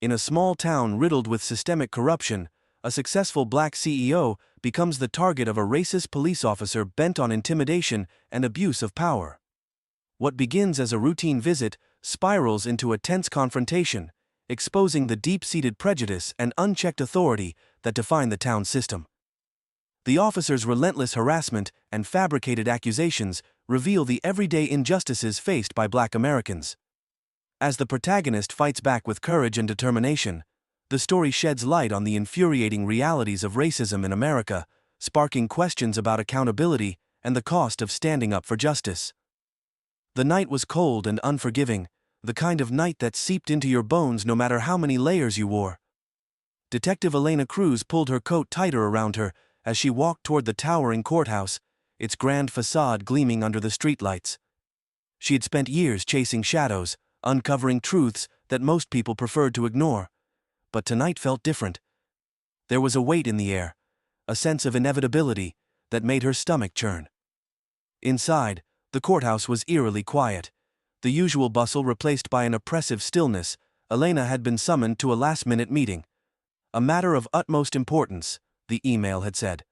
In a small town riddled with systemic corruption, a successful black CEO becomes the target of a racist police officer bent on intimidation and abuse of power. What begins as a routine visit spirals into a tense confrontation, exposing the deep-seated prejudice and unchecked authority that define the town's system. The officer's relentless harassment and fabricated accusations reveal the everyday injustices faced by Black Americans. As the protagonist fights back with courage and determination, the story sheds light on the infuriating realities of racism in America, sparking questions about accountability and the cost of standing up for justice. The night was cold and unforgiving, the kind of night that seeped into your bones no matter how many layers you wore. Detective Elena Cruz pulled her coat tighter around her as she walked toward the towering courthouse, its grand facade gleaming under the streetlights. She had spent years chasing shadows, uncovering truths that most people preferred to ignore. But tonight felt different. There was a weight in the air, a sense of inevitability that made her stomach churn. Inside, the courthouse was eerily quiet. The usual bustle replaced by an oppressive stillness. Elena had been summoned to a last-minute meeting. A matter of utmost importance, the email had said.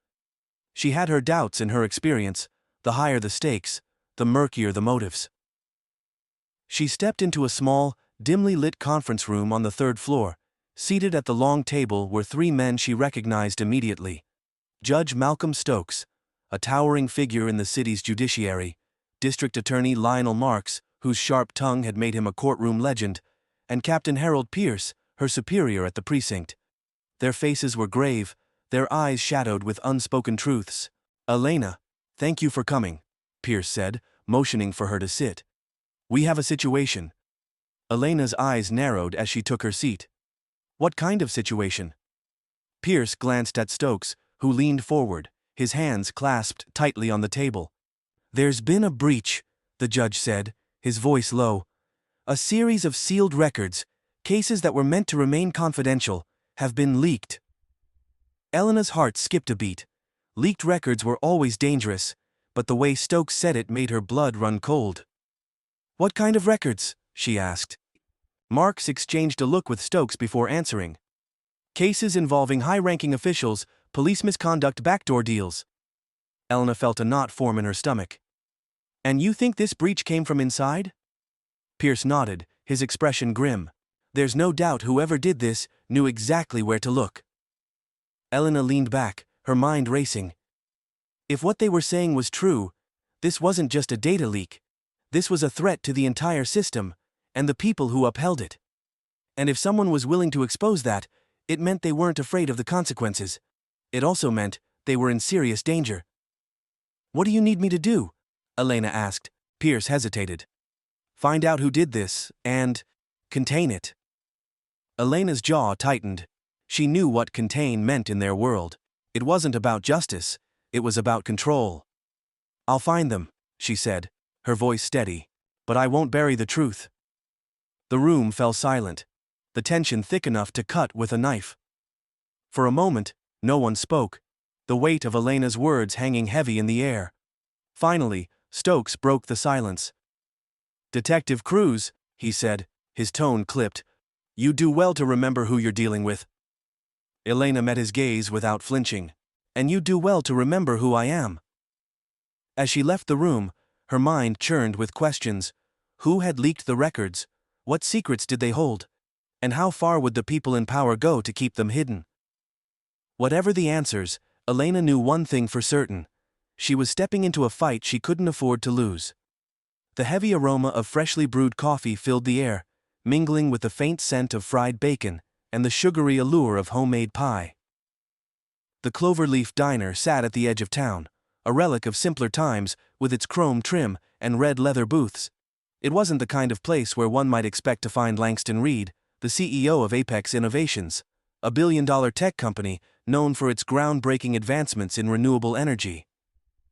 She had her doubts in her experience. The higher the stakes, the murkier the motives. She stepped into a small, dimly lit conference room on the third floor. Seated at the long table were three men she recognized immediately. Judge Malcolm Stokes, a towering figure in the city's judiciary, District Attorney Lionel Marks, whose sharp tongue had made him a courtroom legend, and Captain Harold Pierce, her superior at the precinct. Their faces were grave, their eyes shadowed with unspoken truths. "Elena, thank you for coming," Pierce said, motioning for her to sit. "We have a situation." Elena's eyes narrowed as she took her seat. "What kind of situation?" Pierce glanced at Stokes, who leaned forward, his hands clasped tightly on the table. "There's been a breach," the judge said, his voice low. "A series of sealed records, cases that were meant to remain confidential, have been leaked." Elena's heart skipped a beat. Leaked records were always dangerous, but the way Stokes said it made her blood run cold. "What kind of records?" she asked. Marks exchanged a look with Stokes before answering. "Cases involving high-ranking officials, police misconduct, backdoor deals." Elena felt a knot form in her stomach. "And you think this breach came from inside?" Pierce nodded, his expression grim. "There's no doubt whoever did this knew exactly where to look." Elena leaned back, her mind racing. If what they were saying was true, this wasn't just a data leak. This was a threat to the entire system, and the people who upheld it. And if someone was willing to expose that, it meant they weren't afraid of the consequences. It also meant they were in serious danger. "What do you need me to do?" Elena asked. Pierce hesitated. "Find out who did this, and contain it." Elena's jaw tightened. She knew what contain meant in their world. It wasn't about justice, it was about control. "I'll find them," she said, her voice steady. "But I won't bury the truth." The room fell silent, the tension thick enough to cut with a knife. For a moment, no one spoke, the weight of Elena's words hanging heavy in the air. Finally, Stokes broke the silence. "Detective Cruz," he said, his tone clipped, "you do well to remember who you're dealing with." Elena met his gaze without flinching. "And you do well to remember who I am." As she left the room, her mind churned with questions. Who had leaked the records? What secrets did they hold? And how far would the people in power go to keep them hidden? Whatever the answers, Elena knew one thing for certain. She was stepping into a fight she couldn't afford to lose. The heavy aroma of freshly brewed coffee filled the air, mingling with the faint scent of fried bacon and the sugary allure of homemade pie. The Cloverleaf Diner sat at the edge of town, a relic of simpler times with its chrome trim and red leather booths. It wasn't the kind of place where one might expect to find Langston Reed, the CEO of Apex Innovations, a billion-dollar tech company known for its groundbreaking advancements in renewable energy.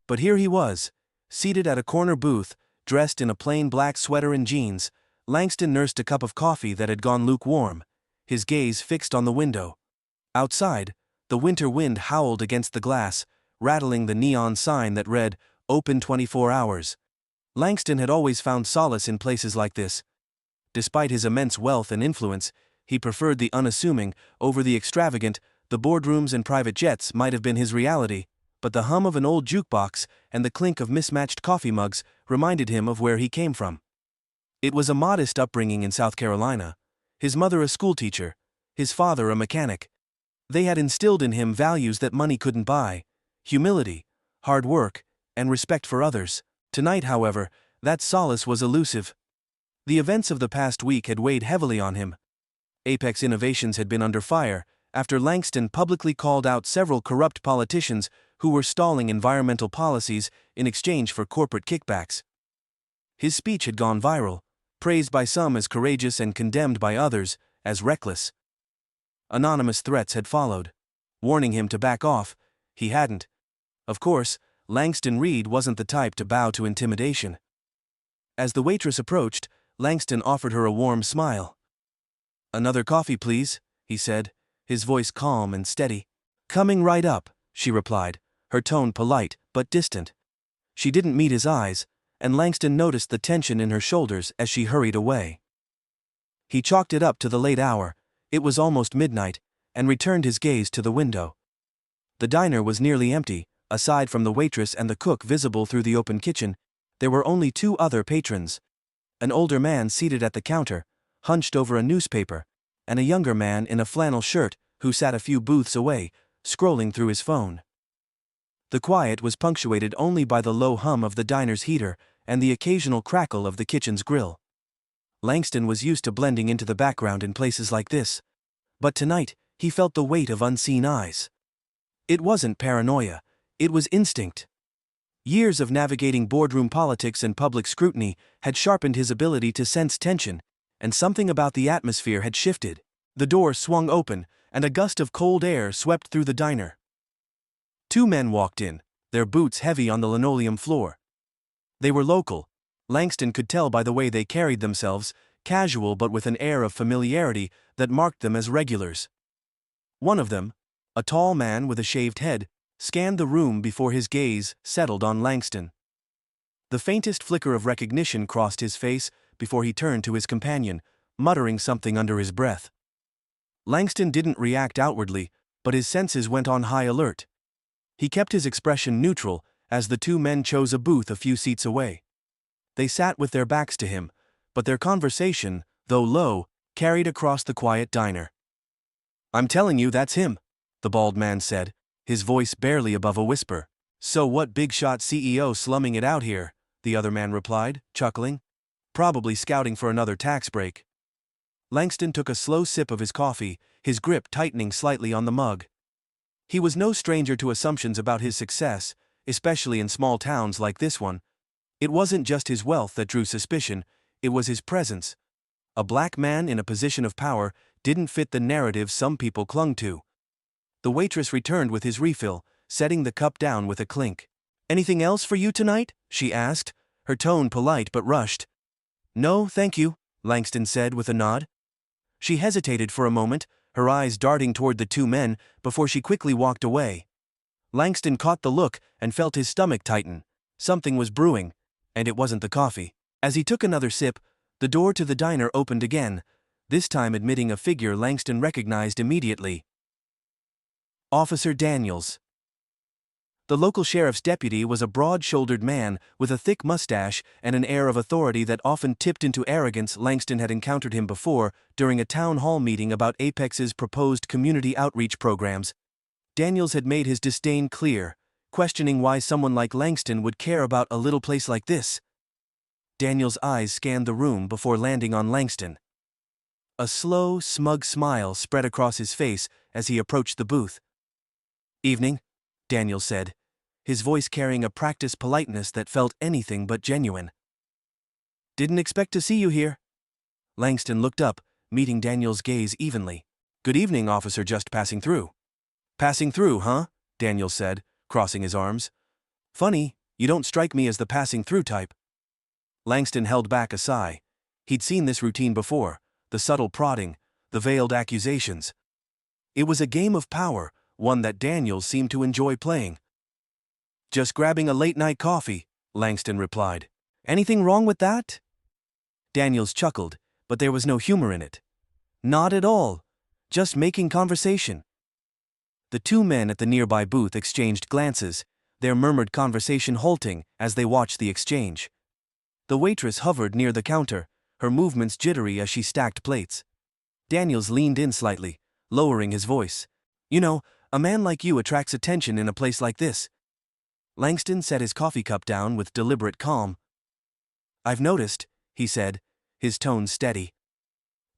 But here he was, seated at a corner booth, dressed in a plain black sweater and jeans. Langston nursed a cup of coffee that had gone lukewarm, his gaze fixed on the window. Outside, the winter wind howled against the glass, rattling the neon sign that read, "Open 24 hours." Langston had always found solace in places like this. Despite his immense wealth and influence, He preferred the unassuming over the extravagant. The boardrooms and private jets might have been his reality, but the hum of an old jukebox and the clink of mismatched coffee mugs reminded him of where he came from. It was a modest upbringing in South Carolina. His mother a schoolteacher, his father a mechanic. They had instilled in him values that money couldn't buy: humility, hard work, and respect for others. Tonight, however, that solace was elusive. The events of the past week had weighed heavily on him. Apex Innovations had been under fire after Langston publicly called out several corrupt politicians who were stalling environmental policies in exchange for corporate kickbacks. His speech had gone viral, praised by some as courageous and condemned by others as reckless. Anonymous threats had followed, warning him to back off. He hadn't. Of course, Langston Reed wasn't the type to bow to intimidation. As the waitress approached, Langston offered her a warm smile. "Another coffee, please," he said, his voice calm and steady. "Coming right up," she replied, her tone polite but distant. She didn't meet his eyes, and Langston noticed the tension in her shoulders as she hurried away. He chalked it up to the late hour, it was almost midnight, and returned his gaze to the window. The diner was nearly empty. Aside from the waitress and the cook visible through the open kitchen, there were only two other patrons. An older man seated at the counter, hunched over a newspaper, and a younger man in a flannel shirt who sat a few booths away, scrolling through his phone. The quiet was punctuated only by the low hum of the diner's heater and the occasional crackle of the kitchen's grill. Langston was used to blending into the background in places like this, but tonight he felt the weight of unseen eyes. It wasn't paranoia, it was instinct. Years of navigating boardroom politics and public scrutiny had sharpened his ability to sense tension, and something about the atmosphere had shifted. The door swung open, and a gust of cold air swept through the diner. Two men walked in, their boots heavy on the linoleum floor. They were local. Langston could tell by the way they carried themselves, casual but with an air of familiarity that marked them as regulars. One of them, a tall man with a shaved head, scanned the room before his gaze settled on Langston. The faintest flicker of recognition crossed his face before he turned to his companion, muttering something under his breath. Langston didn't react outwardly, but his senses went on high alert. He kept his expression neutral as the two men chose a booth a few seats away. They sat with their backs to him, but their conversation, though low, carried across the quiet diner. "I'm telling you, that's him," the bald man said, his voice barely above a whisper. "So what big-shot CEO slumming it out here?" the other man replied, chuckling. "Probably scouting for another tax break." Langston took a slow sip of his coffee, his grip tightening slightly on the mug. He was no stranger to assumptions about his success, especially in small towns like this one. It wasn't just his wealth that drew suspicion, it was his presence. A black man in a position of power didn't fit the narrative some people clung to. The waitress returned with his refill, setting the cup down with a clink. "Anything else for you tonight?" she asked, her tone polite but rushed. "No, thank you," Langston said with a nod. She hesitated for a moment, her eyes darting toward the two men before she quickly walked away. Langston caught the look and felt his stomach tighten. Something was brewing, and it wasn't the coffee. As he took another sip, the door to the diner opened again, this time admitting a figure Langston recognized immediately. Officer Daniels. The local sheriff's deputy was a broad-shouldered man with a thick mustache and an air of authority that often tipped into arrogance. Langston had encountered him before during a town hall meeting about Apex's proposed community outreach programs. Daniels had made his disdain clear, questioning why someone like Langston would care about a little place like this. Daniels' eyes scanned the room before landing on Langston. A slow, smug smile spread across his face as he approached the booth. "Evening," Daniels said, his voice carrying a practiced politeness that felt anything but genuine. "Didn't expect to see you here." Langston looked up, meeting Daniels' gaze evenly. "Good evening, officer, just passing through." "Passing through, huh?" Daniels said, crossing his arms. "Funny, you don't strike me as the passing through type." Langston held back a sigh. He'd seen this routine before, the subtle prodding, the veiled accusations. It was a game of power, one that Daniels seemed to enjoy playing. "Just grabbing a late-night coffee," Langston replied. "Anything wrong with that?" Daniels chuckled, but there was no humor in it. Not at all. Just making conversation. The two men at the nearby booth exchanged glances, their murmured conversation halting as they watched the exchange. The waitress hovered near the counter, her movements jittery as she stacked plates. Daniels leaned in slightly, lowering his voice. You know, a man like you attracts attention in a place like this. Langston set his coffee cup down with deliberate calm. I've noticed, he said, his tone steady.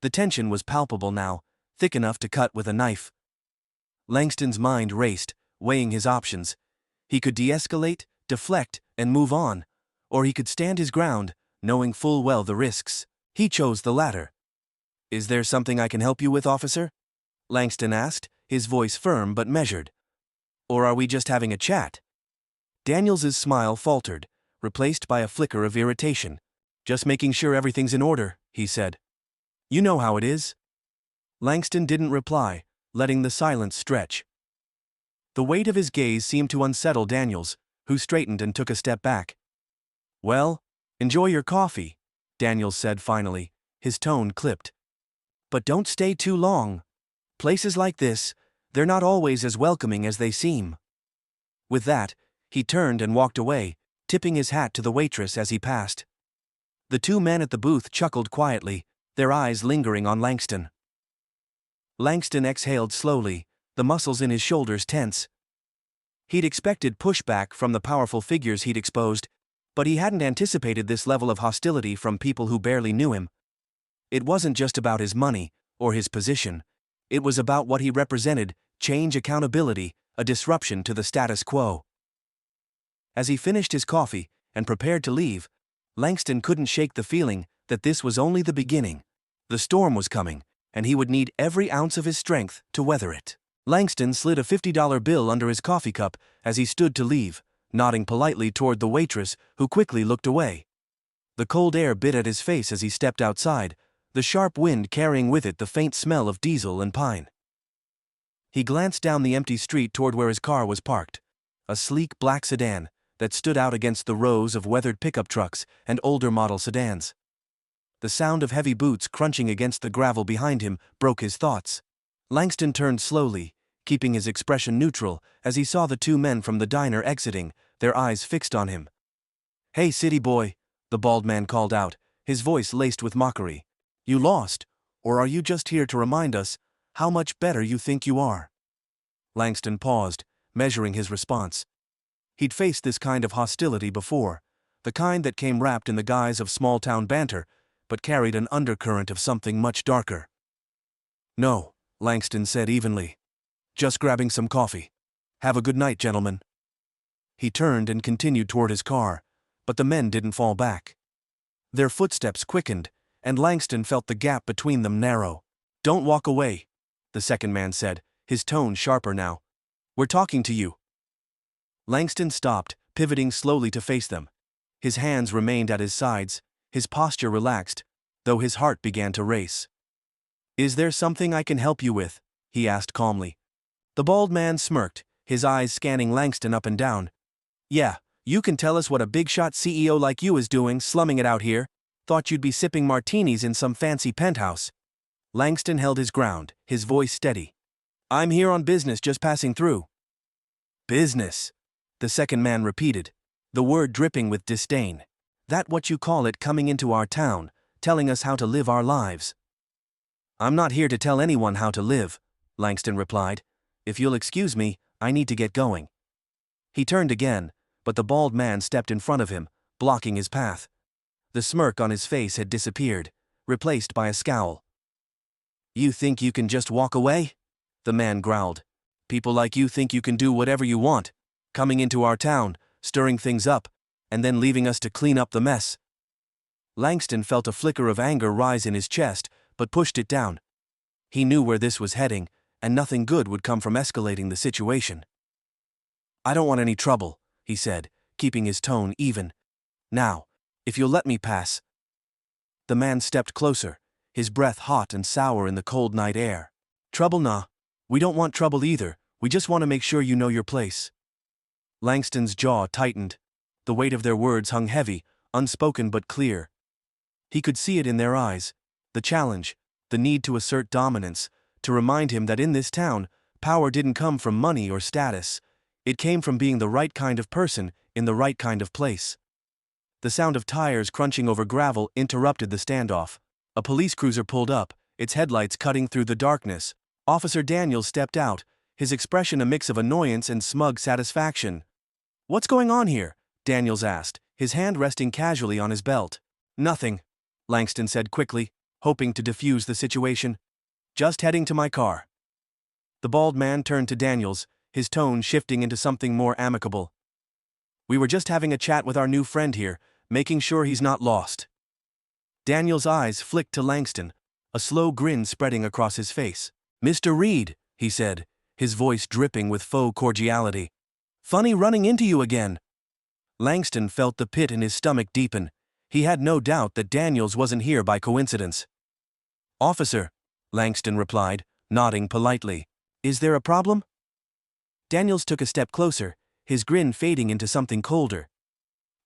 The tension was palpable now, thick enough to cut with a knife. Langston's mind raced, weighing his options. He could de-escalate, deflect, and move on, or he could stand his ground, knowing full well the risks. He chose the latter. Is there something I can help you with, officer? Langston asked, his voice firm but measured. Or are we just having a chat? Daniels's smile faltered, replaced by a flicker of irritation. Just making sure everything's in order, he said. You know how it is. Langston didn't reply, letting the silence stretch. The weight of his gaze seemed to unsettle Daniels, who straightened and took a step back. Well, enjoy your coffee, Daniels said finally, his tone clipped. But don't stay too long. Places like this, they're not always as welcoming as they seem. With that, he turned and walked away, tipping his hat to the waitress as he passed. The two men at the booth chuckled quietly, their eyes lingering on Langston. Langston exhaled slowly, the muscles in his shoulders tense. He'd expected pushback from the powerful figures he'd exposed, but he hadn't anticipated this level of hostility from people who barely knew him. It wasn't just about his money, or his position. It was about what he represented, change, accountability, a disruption to the status quo. As he finished his coffee and prepared to leave, Langston couldn't shake the feeling that this was only the beginning. The storm was coming, and he would need every ounce of his strength to weather it. Langston slid a $50 bill under his coffee cup as he stood to leave, nodding politely toward the waitress, who quickly looked away. The cold air bit at his face as he stepped outside, the sharp wind carrying with it the faint smell of diesel and pine. He glanced down the empty street toward where his car was parked, a sleek black sedan that stood out against the rows of weathered pickup trucks and older model sedans. The sound of heavy boots crunching against the gravel behind him broke his thoughts. Langston turned slowly, keeping his expression neutral as he saw the two men from the diner exiting, their eyes fixed on him. Hey, city boy, the bald man called out, his voice laced with mockery. You lost, or are you just here to remind us how much better you think you are? Langston paused, measuring his response. He'd faced this kind of hostility before, the kind that came wrapped in the guise of small-town banter, but carried an undercurrent of something much darker. No, Langston said evenly. Just grabbing some coffee. Have a good night, gentlemen. He turned and continued toward his car, but the men didn't fall back. Their footsteps quickened, and Langston felt the gap between them narrow. Don't walk away, the second man said, his tone sharper now. We're talking to you. Langston stopped, pivoting slowly to face them. His hands remained at his sides, his posture relaxed, though his heart began to race. Is there something I can help you with? He asked calmly. The bald man smirked, his eyes scanning Langston up and down. Yeah, you can tell us what a big-shot CEO like you is doing, slumming it out here. Thought you'd be sipping martinis in some fancy penthouse. Langston held his ground, his voice steady. I'm here on business, just passing through. Business, the second man repeated, the word dripping with disdain. That what you call it, coming into our town, telling us how to live our lives? I'm not here to tell anyone how to live, Langston replied. If you'll excuse me, I need to get going. He turned again, but the bald man stepped in front of him, blocking his path. The smirk on his face had disappeared, replaced by a scowl. You think you can just walk away? The man growled. People like you think you can do whatever you want, coming into our town, stirring things up, and then leaving us to clean up the mess. Langston felt a flicker of anger rise in his chest, but pushed it down. He knew where this was heading, and nothing good would come from escalating the situation. I don't want any trouble, he said, keeping his tone even. Now, if you'll let me pass. The man stepped closer, his breath hot and sour in the cold night air. Trouble? Nah. We don't want trouble either, we just want to make sure you know your place. Langston's jaw tightened. The weight of their words hung heavy, unspoken but clear. He could see it in their eyes, the challenge, the need to assert dominance, to remind him that in this town, power didn't come from money or status. It came from being the right kind of person in the right kind of place. The sound of tires crunching over gravel interrupted the standoff. A police cruiser pulled up, its headlights cutting through the darkness. Officer Daniels stepped out, his expression a mix of annoyance and smug satisfaction. "What's going on here?" Daniels asked, his hand resting casually on his belt. "Nothing," Langston said quickly, hoping to defuse the situation. "Just heading to my car." The bald man turned to Daniels, his tone shifting into something more amicable. "We were just having a chat with our new friend here, making sure he's not lost." Daniels' eyes flicked to Langston, a slow grin spreading across his face. "Mr. Reed," he said, his voice dripping with faux cordiality. "Funny running into you again." Langston felt the pit in his stomach deepen. He had no doubt that Daniels wasn't here by coincidence. "Officer," Langston replied, nodding politely. "Is there a problem?" Daniels took a step closer, his grin fading into something colder.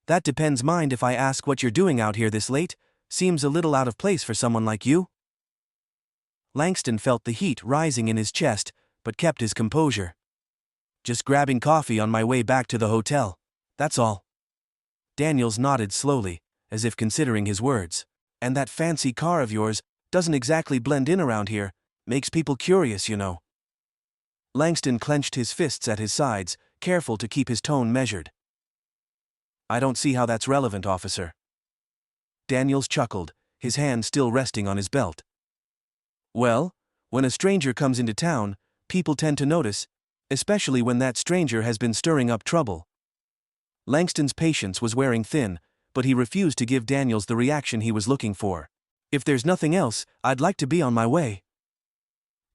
"That depends. Mind if I ask what you're doing out here this late? Seems a little out of place for someone like you." Langston felt the heat rising in his chest, but kept his composure. "Just grabbing coffee on my way back to the hotel. That's all." Daniels nodded slowly, as if considering his words. "And that fancy car of yours doesn't exactly blend in around here. Makes people curious, you know." Langston clenched his fists at his sides, careful to keep his tone measured. "I don't see how that's relevant, officer." Daniels chuckled, his hand still resting on his belt. "Well, when a stranger comes into town, people tend to notice, especially when that stranger has been stirring up trouble." Langston's patience was wearing thin, but he refused to give Daniels the reaction he was looking for. "If there's nothing else, I'd like to be on my way."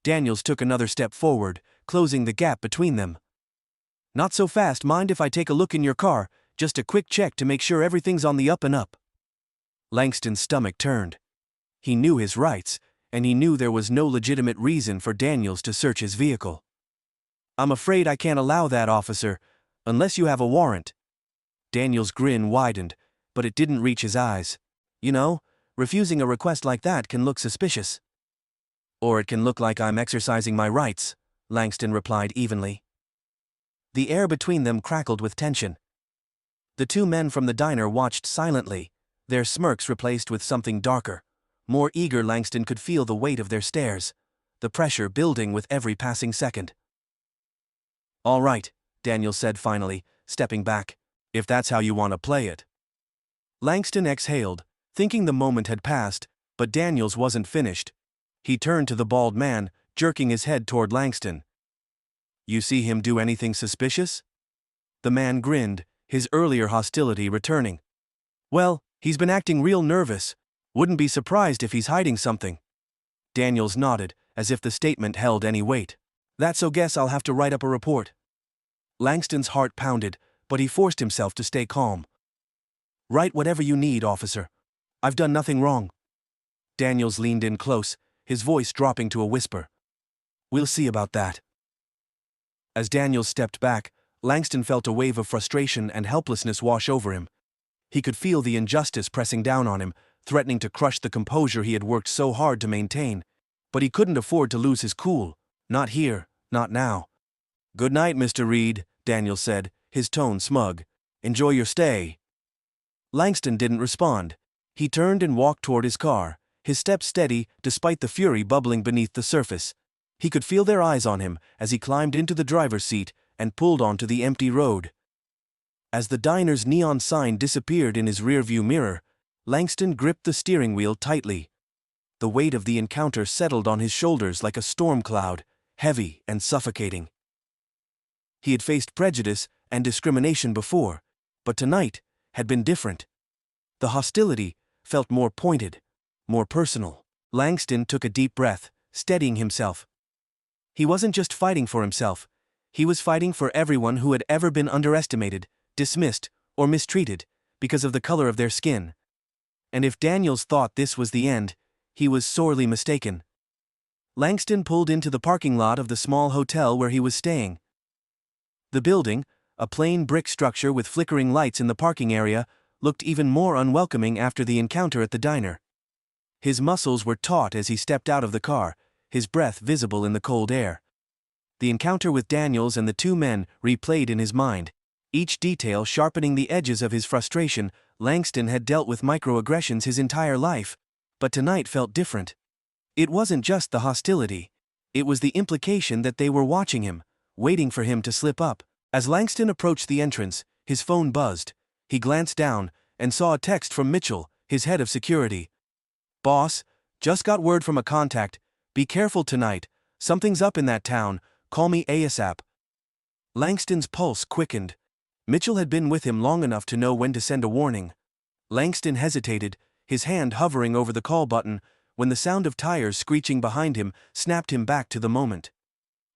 Daniels took another step forward, closing the gap between them. "Not so fast. Mind if I take a look in your car, just a quick check to make sure everything's on the up and up?" Langston's stomach turned. He knew his rights, and he knew there was no legitimate reason for Daniels to search his vehicle. "I'm afraid I can't allow that, officer, unless you have a warrant." Daniels' grin widened, but it didn't reach his eyes. "You know, refusing a request like that can look suspicious." "Or it can look like I'm exercising my rights," Langston replied evenly. The air between them crackled with tension. The two men from the diner watched silently, their smirks replaced with something darker. More eager, Langston could feel the weight of their stares, the pressure building with every passing second. "All right," Daniels said finally, stepping back, "if that's how you want to play it." Langston exhaled, thinking the moment had passed, but Daniels wasn't finished. He turned to the bald man, jerking his head toward Langston. "You see him do anything suspicious?" The man grinned, his earlier hostility returning. "Well, he's been acting real nervous. Wouldn't be surprised if he's hiding something." Daniels nodded, as if the statement held any weight. "That's so. Guess I'll have to write up a report." Langston's heart pounded, but he forced himself to stay calm. "Write whatever you need, officer. I've done nothing wrong." Daniels leaned in close, his voice dropping to a whisper. "We'll see about that." As Daniels stepped back, Langston felt a wave of frustration and helplessness wash over him. He could feel the injustice pressing down on him, threatening to crush the composure he had worked so hard to maintain. But he couldn't afford to lose his cool. Not here, not now. "Good night, Mr. Reed," Daniels said, his tone smug. "Enjoy your stay." Langston didn't respond. He turned and walked toward his car, his steps steady despite the fury bubbling beneath the surface. He could feel their eyes on him as he climbed into the driver's seat and pulled onto the empty road. As the diner's neon sign disappeared in his rearview mirror, Langston gripped the steering wheel tightly. The weight of the encounter settled on his shoulders like a storm cloud, heavy and suffocating. He had faced prejudice and discrimination before, but tonight had been different. The hostility felt more pointed, more personal. Langston took a deep breath, steadying himself. He wasn't just fighting for himself. He was fighting for everyone who had ever been underestimated, dismissed, or mistreated because of the color of their skin. And if Daniels thought this was the end, he was sorely mistaken. Langston pulled into the parking lot of the small hotel where he was staying. The building, a plain brick structure with flickering lights in the parking area, looked even more unwelcoming after the encounter at the diner. His muscles were taut as he stepped out of the car, his breath visible in the cold air. The encounter with Daniels and the two men replayed in his mind, each detail sharpening the edges of his frustration. Langston had dealt with microaggressions his entire life, but tonight felt different. It wasn't just the hostility. It was the implication that they were watching him, waiting for him to slip up. As Langston approached the entrance, his phone buzzed. He glanced down and saw a text from Mitchell, his head of security. "Boss, just got word from a contact. Be careful tonight. Something's up in that town. Call me ASAP." Langston's pulse quickened. Mitchell had been with him long enough to know when to send a warning. Langston hesitated, his hand hovering over the call button, when the sound of tires screeching behind him snapped him back to the moment.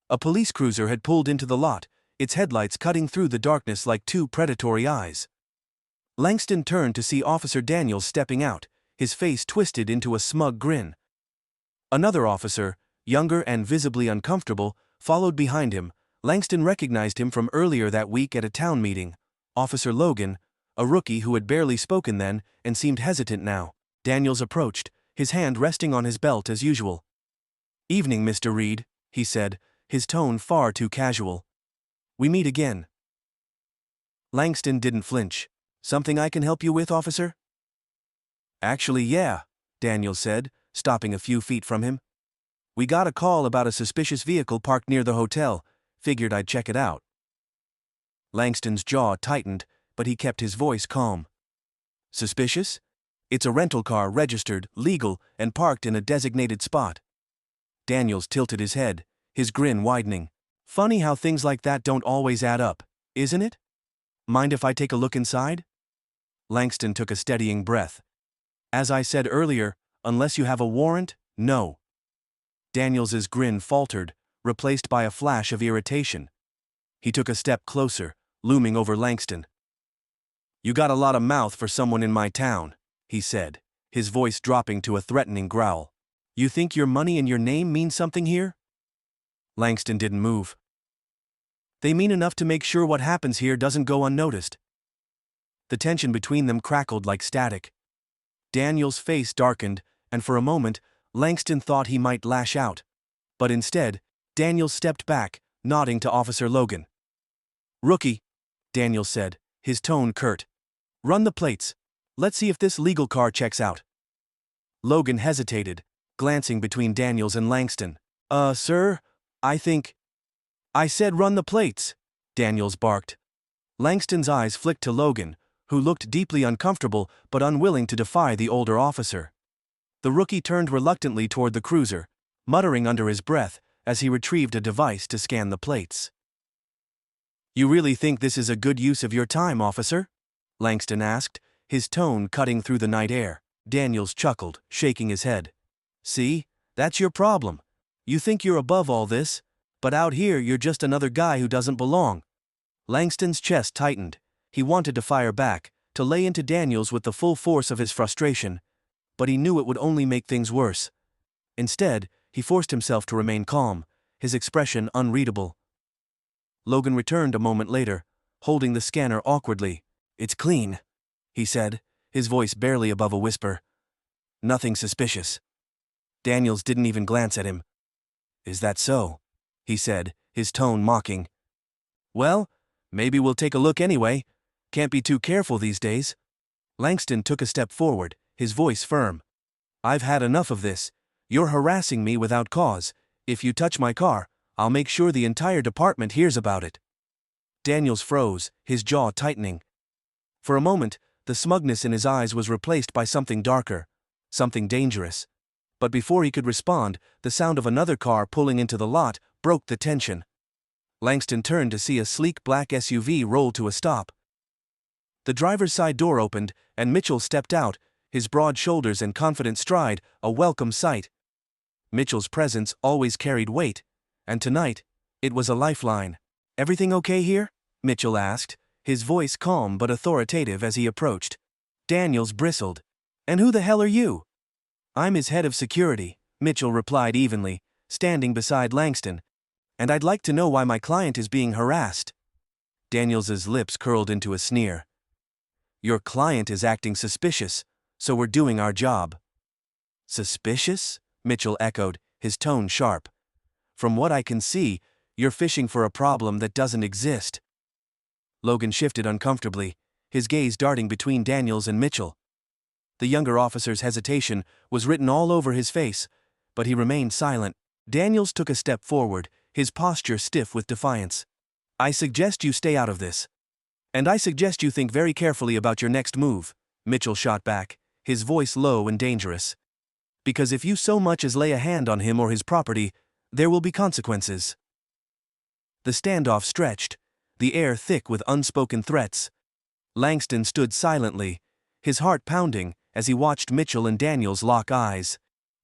A police cruiser had pulled into the lot, its headlights cutting through the darkness like two predatory eyes. Langston turned to see Officer Daniels stepping out, his face twisted into a smug grin. Another officer, younger and visibly uncomfortable, followed behind him. Langston recognized him from earlier that week at a town meeting. Officer Logan, a rookie who had barely spoken then and seemed hesitant now. Daniels approached, his hand resting on his belt as usual. "Evening, Mr. Reed," he said, his tone far too casual. "We meet again." Langston didn't flinch. "Something I can help you with, officer?" "Actually, yeah," Daniels said, stopping a few feet from him. "We got a call about a suspicious vehicle parked near the hotel. Figured I'd check it out." Langston's jaw tightened, but he kept his voice calm. "Suspicious? It's a rental car, registered, legal, and parked in a designated spot." Daniels tilted his head, his grin widening. "Funny how things like that don't always add up, isn't it? Mind if I take a look inside?" Langston took a steadying breath. "As I said earlier, unless you have a warrant, no." Daniels's grin faltered, replaced by a flash of irritation. He took a step closer, looming over Langston. "You got a lot of mouth for someone in my town," he said, his voice dropping to a threatening growl. "You think your money and your name mean something here?" Langston didn't move. "They mean enough to make sure what happens here doesn't go unnoticed." The tension between them crackled like static. Daniel's face darkened, and for a moment, Langston thought he might lash out. But instead, Daniels stepped back, nodding to Officer Logan. "Rookie," Daniels said, his tone curt. "Run the plates. Let's see if this legal car checks out." Logan hesitated, glancing between Daniels and Langston. Sir, I think—" "I said run the plates," Daniels barked. Langston's eyes flicked to Logan, who looked deeply uncomfortable but unwilling to defy the older officer. The rookie turned reluctantly toward the cruiser, muttering under his breath as he retrieved a device to scan the plates. "You really think this is a good use of your time, officer?" Langston asked, his tone cutting through the night air. Daniels chuckled, shaking his head. "See, that's your problem. You think you're above all this, but out here you're just another guy who doesn't belong." Langston's chest tightened. He wanted to fire back, to lay into Daniels with the full force of his frustration, but he knew it would only make things worse. Instead, he forced himself to remain calm, his expression unreadable. Logan returned a moment later, holding the scanner awkwardly. "It's clean," he said, his voice barely above a whisper. "Nothing suspicious." Daniels didn't even glance at him. "Is that so?" he said, his tone mocking. "Well, maybe we'll take a look anyway. Can't be too careful these days." Langston took a step forward, his voice firm. "I've had enough of this. You're harassing me without cause. If you touch my car, I'll make sure the entire department hears about it." Daniels froze, his jaw tightening. For a moment, the smugness in his eyes was replaced by something darker, something dangerous. But before he could respond, the sound of another car pulling into the lot broke the tension. Langston turned to see a sleek black SUV roll to a stop. The driver's side door opened, and Mitchell stepped out, his broad shoulders and confident stride a welcome sight. Mitchell's presence always carried weight, and tonight, it was a lifeline. "Everything okay here?" Mitchell asked, his voice calm but authoritative as he approached. Daniels bristled. "And who the hell are you?" "I'm his head of security," Mitchell replied evenly, standing beside Langston. "And I'd like to know why my client is being harassed." Daniels's lips curled into a sneer. "Your client is acting suspicious, so we're doing our job." Suspicious? Mitchell echoed, his tone sharp. From what I can see, you're fishing for a problem that doesn't exist. Logan shifted uncomfortably, his gaze darting between Daniels and Mitchell. The younger officer's hesitation was written all over his face, but he remained silent. Daniels took a step forward, his posture stiff with defiance. I suggest you stay out of this. And I suggest you think very carefully about your next move, Mitchell shot back, his voice low and dangerous. Because if you so much as lay a hand on him or his property, there will be consequences. The standoff stretched, the air thick with unspoken threats. Langston stood silently, his heart pounding, as he watched Mitchell and Daniels lock eyes.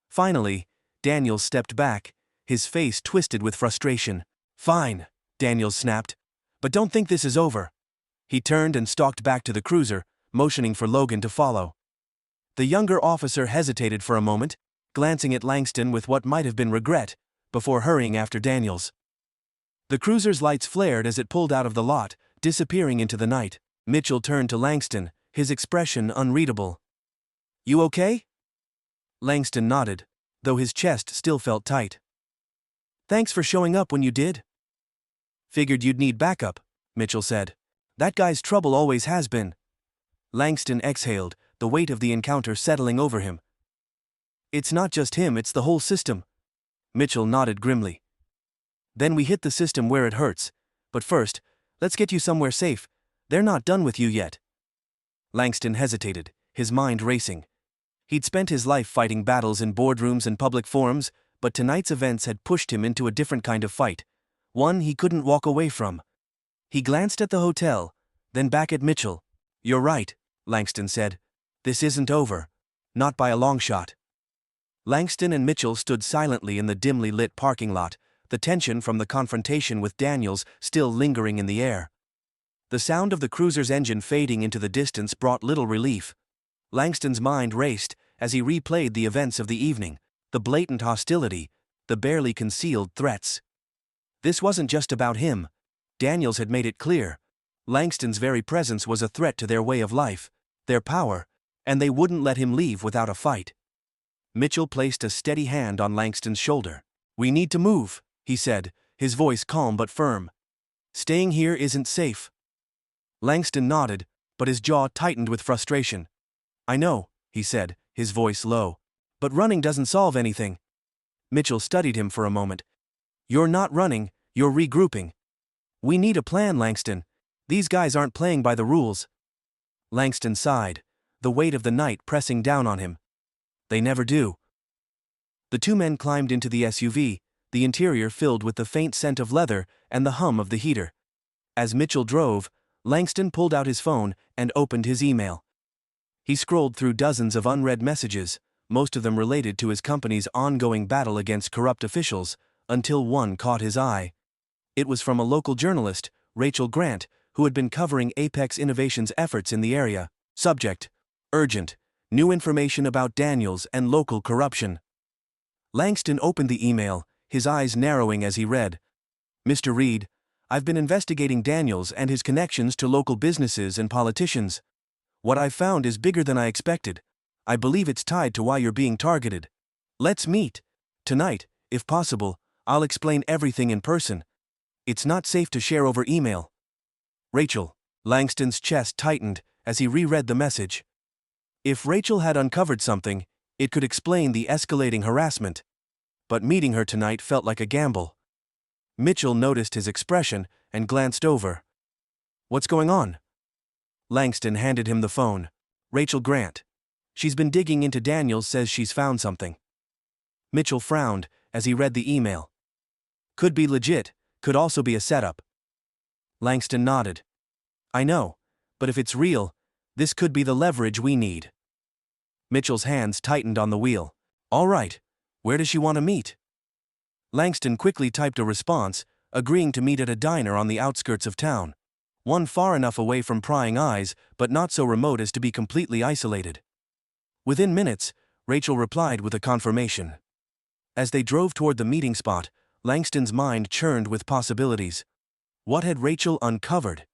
Finally, Daniels stepped back, his face twisted with frustration. Fine, Daniels snapped. But don't think this is over. He turned and stalked back to the cruiser, motioning for Logan to follow. The younger officer hesitated for a moment, glancing at Langston with what might have been regret, before hurrying after Daniels. The cruiser's lights flared as it pulled out of the lot, disappearing into the night. Mitchell turned to Langston, his expression unreadable. You okay? Langston nodded, though his chest still felt tight. Thanks for showing up when you did. Figured you'd need backup, Mitchell said. That guy's trouble always has been. Langston exhaled, the weight of the encounter settling over him. It's not just him, it's the whole system. Mitchell nodded grimly. Then we hit the system where it hurts. But first, let's get you somewhere safe. They're not done with you yet. Langston hesitated, his mind racing. He'd spent his life fighting battles in boardrooms and public forums, but tonight's events had pushed him into a different kind of fight, one he couldn't walk away from. He glanced at the hotel, then back at Mitchell. You're right, Langston said. This isn't over. Not by a long shot. Langston and Mitchell stood silently in the dimly lit parking lot, the tension from the confrontation with Daniels still lingering in the air. The sound of the cruiser's engine fading into the distance brought little relief. Langston's mind raced as he replayed the events of the evening, the blatant hostility, the barely concealed threats. This wasn't just about him. Daniels had made it clear. Langston's very presence was a threat to their way of life, their power, and they wouldn't let him leave without a fight. Mitchell placed a steady hand on Langston's shoulder. We need to move, he said, his voice calm but firm. Staying here isn't safe. Langston nodded, but his jaw tightened with frustration. I know, he said, his voice low. But running doesn't solve anything. Mitchell studied him for a moment. You're not running, you're regrouping. We need a plan, Langston. These guys aren't playing by the rules. Langston sighed, the weight of the night pressing down on him. They never do. The two men climbed into the SUV, the interior filled with the faint scent of leather and the hum of the heater. As Mitchell drove, Langston pulled out his phone and opened his email. He scrolled through dozens of unread messages, most of them related to his company's ongoing battle against corrupt officials, until one caught his eye. It was from a local journalist, Rachel Grant, who had been covering Apex Innovation's efforts in the area. Subject: urgent, new information about Daniels and local corruption. Langston opened the email, his eyes narrowing as he read. Mr. Reed, I've been investigating Daniels and his connections to local businesses and politicians. What I've found is bigger than I expected. I believe it's tied to why you're being targeted. Let's meet. Tonight, if possible, I'll explain everything in person. It's not safe to share over email. Rachel. Langston's chest tightened as he reread the message. If Rachel had uncovered something, it could explain the escalating harassment. But meeting her tonight felt like a gamble. Mitchell noticed his expression and glanced over. What's going on? Langston handed him the phone. Rachel Grant. She's been digging into Daniels, says she's found something. Mitchell frowned as he read the email. Could be legit, could also be a setup. Langston nodded. I know, but if it's real, this could be the leverage we need. Mitchell's hands tightened on the wheel. All right, where does she want to meet? Langston quickly typed a response, agreeing to meet at a diner on the outskirts of town. One far enough away from prying eyes, but not so remote as to be completely isolated. Within minutes, Rachel replied with a confirmation. As they drove toward the meeting spot, Langston's mind churned with possibilities. What had Rachel uncovered?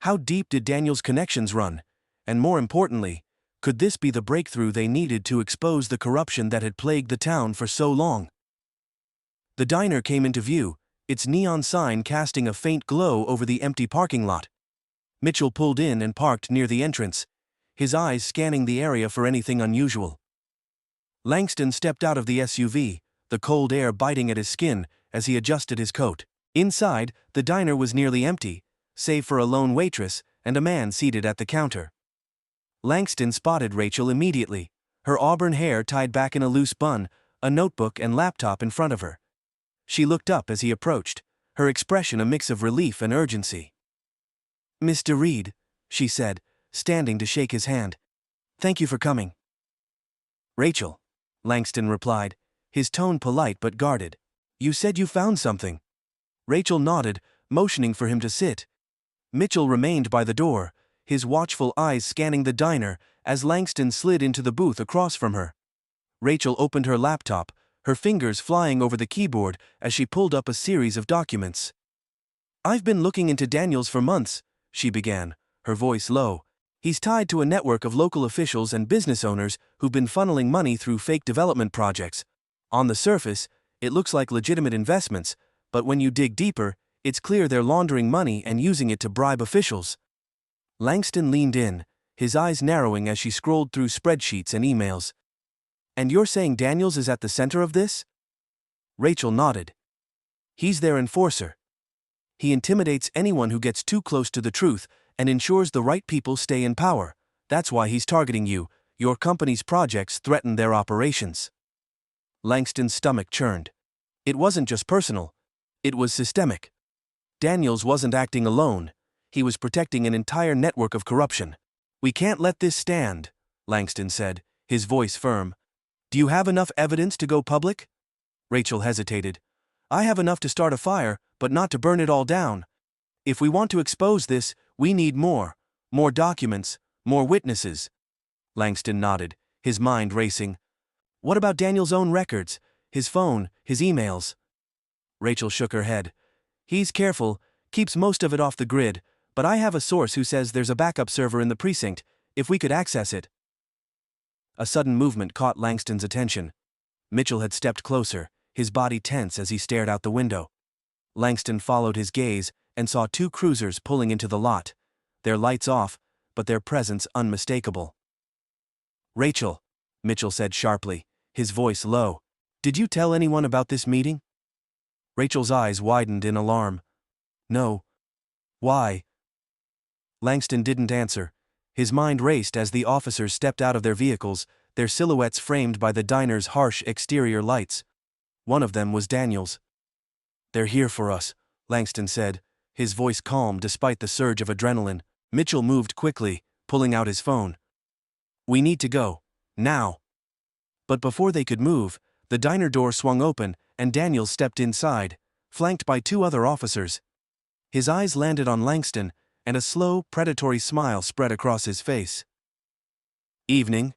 How deep did Daniel's connections run? And more importantly, Could this be the breakthrough they needed to expose the corruption that had plagued the town for so long? The diner came into view, its neon sign casting a faint glow over the empty parking lot. Mitchell pulled in and parked near the entrance, his eyes scanning the area for anything unusual. Langston stepped out of the SUV, the cold air biting at his skin as he adjusted his coat. Inside, the diner was nearly empty, save for a lone waitress and a man seated at the counter. Langston spotted Rachel immediately, her auburn hair tied back in a loose bun, a notebook and laptop in front of her. She looked up as he approached, her expression a mix of relief and urgency. "Mr. Reed," she said, standing to shake his hand. "Thank you for coming." "Rachel," Langston replied, his tone polite but guarded. "You said you found something." Rachel nodded, motioning for him to sit. Mitchell remained by the door, his watchful eyes scanning the diner as Langston slid into the booth across from her. Rachel opened her laptop, her fingers flying over the keyboard as she pulled up a series of documents. "I've been looking into Daniels for months," she began, her voice low. "He's tied to a network of local officials and business owners who've been funneling money through fake development projects. On the surface, it looks like legitimate investments, but when you dig deeper, it's clear they're laundering money and using it to bribe officials." Langston leaned in, his eyes narrowing as she scrolled through spreadsheets and emails. "And you're saying Daniels is at the center of this?" Rachel nodded. "He's their enforcer. He intimidates anyone who gets too close to the truth and ensures the right people stay in power. That's why he's targeting you. Your company's projects threaten their operations." Langston's stomach churned. It wasn't just personal. It was systemic. Daniels wasn't acting alone. He was protecting an entire network of corruption. "We can't let this stand," Langston said, his voice firm. "Do you have enough evidence to go public?" Rachel hesitated. "I have enough to start a fire, but not to burn it all down. If we want to expose this, we need more documents, more witnesses." Langston nodded, his mind racing. "What about Daniel's own records, his phone, his emails?" Rachel shook her head. "He's careful, keeps most of it off the grid, but I have a source who says there's a backup server in the precinct, if we could access it." A sudden movement caught Langston's attention. Mitchell had stepped closer, his body tense as he stared out the window. Langston followed his gaze and saw two cruisers pulling into the lot, their lights off, but their presence unmistakable. "Rachel," Mitchell said sharply, his voice low, "did you tell anyone about this meeting?" Rachel's eyes widened in alarm. "No. Why?" Langston didn't answer. His mind raced as the officers stepped out of their vehicles, their silhouettes framed by the diner's harsh exterior lights. One of them was Daniels. "They're here for us," Langston said, his voice calm despite the surge of adrenaline. Mitchell moved quickly, pulling out his phone. "We need to go. Now." But before they could move, the diner door swung open and Daniels stepped inside, flanked by two other officers. His eyes landed on Langston, and a slow, predatory smile spread across his face. "Evening,"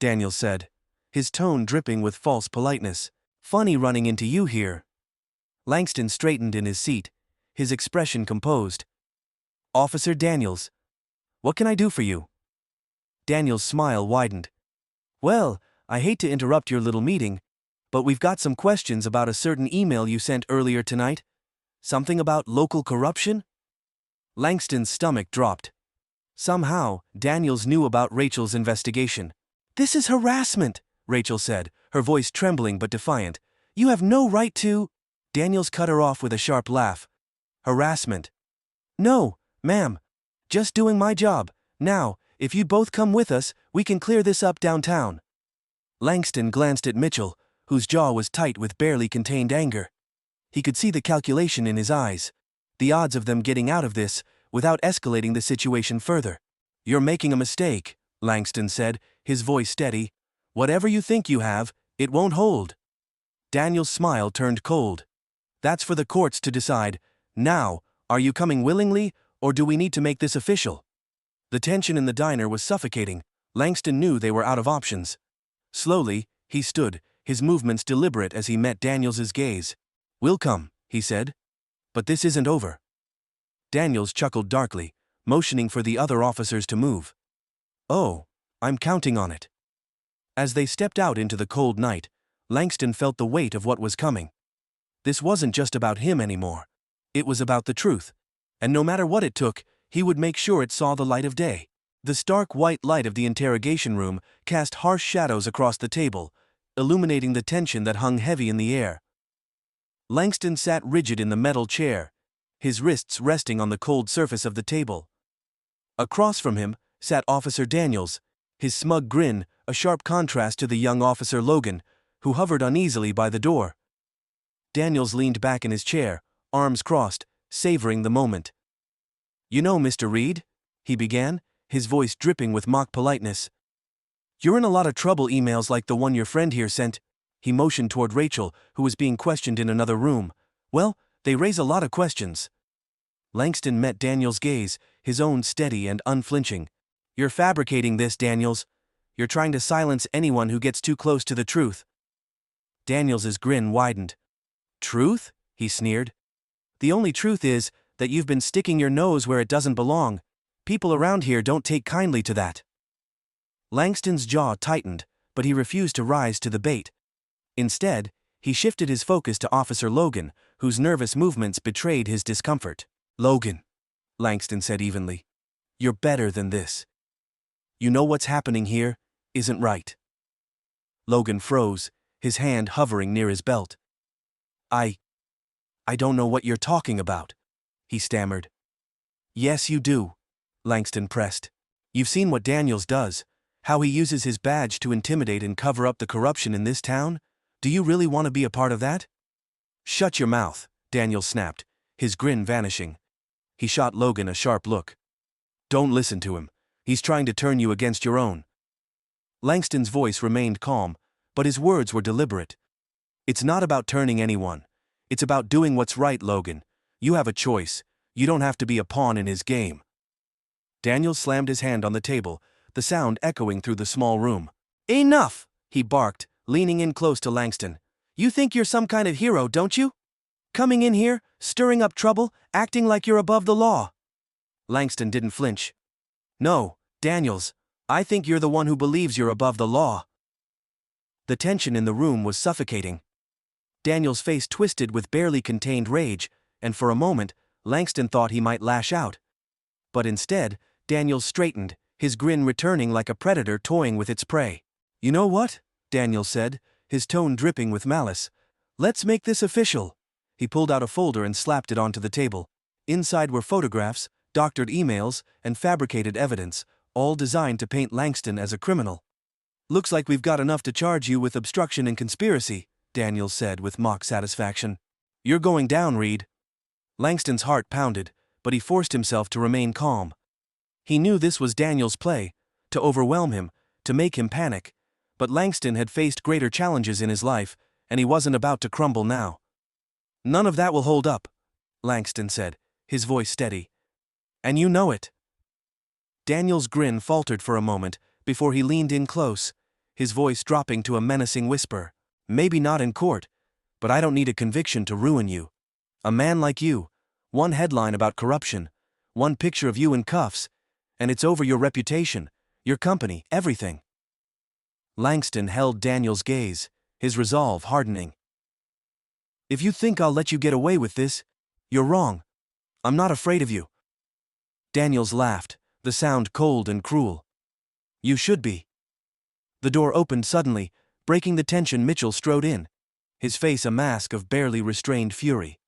Daniels said, his tone dripping with false politeness. "Funny running into you here." Langston straightened in his seat, his expression composed. "Officer Daniels, what can I do for you?" Daniels' smile widened. "Well, I hate to interrupt your little meeting, but we've got some questions about a certain email you sent earlier tonight. Something about local corruption?" Langston's stomach dropped. Somehow, Daniels knew about Rachel's investigation. "This is harassment," Rachel said, her voice trembling but defiant. "You have no right to—" Daniels cut her off with a sharp laugh. "Harassment? No, ma'am. Just doing my job. Now, if you'd both come with us, we can clear this up downtown." Langston glanced at Mitchell, whose jaw was tight with barely contained anger. He could see the calculation in his eyes. The odds of them getting out of this, without escalating the situation further. "You're making a mistake," Langston said, his voice steady. "Whatever you think you have, it won't hold." Daniel's smile turned cold. "That's for the courts to decide. Now, are you coming willingly, or do we need to make this official?" The tension in the diner was suffocating. Langston knew they were out of options. Slowly, he stood, his movements deliberate as he met Daniels's gaze. "We'll come," he said. "But this isn't over." Daniels chuckled darkly, motioning for the other officers to move. "Oh, I'm counting on it. As they stepped out into the cold night, Langston felt the weight of what was coming. This wasn't just about him anymore. It was about the truth. And no matter what it took, he would make sure it saw the light of day. The stark white light of the interrogation room cast harsh shadows across the table, illuminating the tension that hung heavy in the air. Langston sat rigid in the metal chair, his wrists resting on the cold surface of the table. Across from him sat Officer Daniels, his smug grin a sharp contrast to the young Officer Logan, who hovered uneasily by the door. Daniels leaned back in his chair, arms crossed, savoring the moment. "You know, Mr. Reed," he began, his voice dripping with mock politeness. "You're in a lot of trouble emails like the one your friend here sent." He motioned toward Rachel, who was being questioned in another room. "Well, they raise a lot of questions." Langston met Daniels' gaze, his own steady and unflinching. "You're fabricating this, Daniels. You're trying to silence anyone who gets too close to the truth." Daniels' grin widened. "Truth?" he sneered. "The only truth is that you've been sticking your nose where it doesn't belong. People around here don't take kindly to that." Langston's jaw tightened, but he refused to rise to the bait. Instead, he shifted his focus to Officer Logan, whose nervous movements betrayed his discomfort. "Logan," Langston said evenly, "you're better than this. You know what's happening here isn't right." Logan froze, his hand hovering near his belt. I don't know what you're talking about," he stammered. "Yes, you do," Langston pressed. "You've seen what Daniels does, how he uses his badge to intimidate and cover up the corruption in this town. Do you really want to be a part of that?" "Shut your mouth," Daniels snapped, his grin vanishing. He shot Logan a sharp look. "Don't listen to him. He's trying to turn you against your own." Langston's voice remained calm, but his words were deliberate. "It's not about turning anyone. It's about doing what's right, Logan. You have a choice. You don't have to be a pawn in his game." Daniels slammed his hand on the table, the sound echoing through the small room. "Enough!" he barked, leaning in close to Langston. "You think you're some kind of hero, don't you? Coming in here, stirring up trouble, acting like you're above the law." Langston didn't flinch. "No, Daniels, I think you're the one who believes you're above the law." The tension in the room was suffocating. Daniels' face twisted with barely contained rage, and for a moment, Langston thought he might lash out. But instead, Daniels straightened, his grin returning like a predator toying with its prey. "You know what?" Daniels said, his tone dripping with malice. "Let's make this official." He pulled out a folder and slapped it onto the table. Inside were photographs, doctored emails, and fabricated evidence, all designed to paint Langston as a criminal. "Looks like we've got enough to charge you with obstruction and conspiracy," Daniels said with mock satisfaction. "You're going down, Reed." Langston's heart pounded, but he forced himself to remain calm. He knew this was Daniels' play, to overwhelm him, to make him panic, but Langston had faced greater challenges in his life, and he wasn't about to crumble now. "None of that will hold up," Langston said, his voice steady. "And you know it." Daniels' grin faltered for a moment before he leaned in close, his voice dropping to a menacing whisper. "Maybe not in court, but I don't need a conviction to ruin you. A man like you, one headline about corruption, one picture of you in cuffs, and it's over your reputation, your company, everything." Langston held Daniels' gaze, his resolve hardening. "If you think I'll let you get away with this, you're wrong. I'm not afraid of you." Daniels laughed, the sound cold and cruel. "You should be." The door opened suddenly, breaking the tension. Mitchell strode in, his face a mask of barely restrained fury.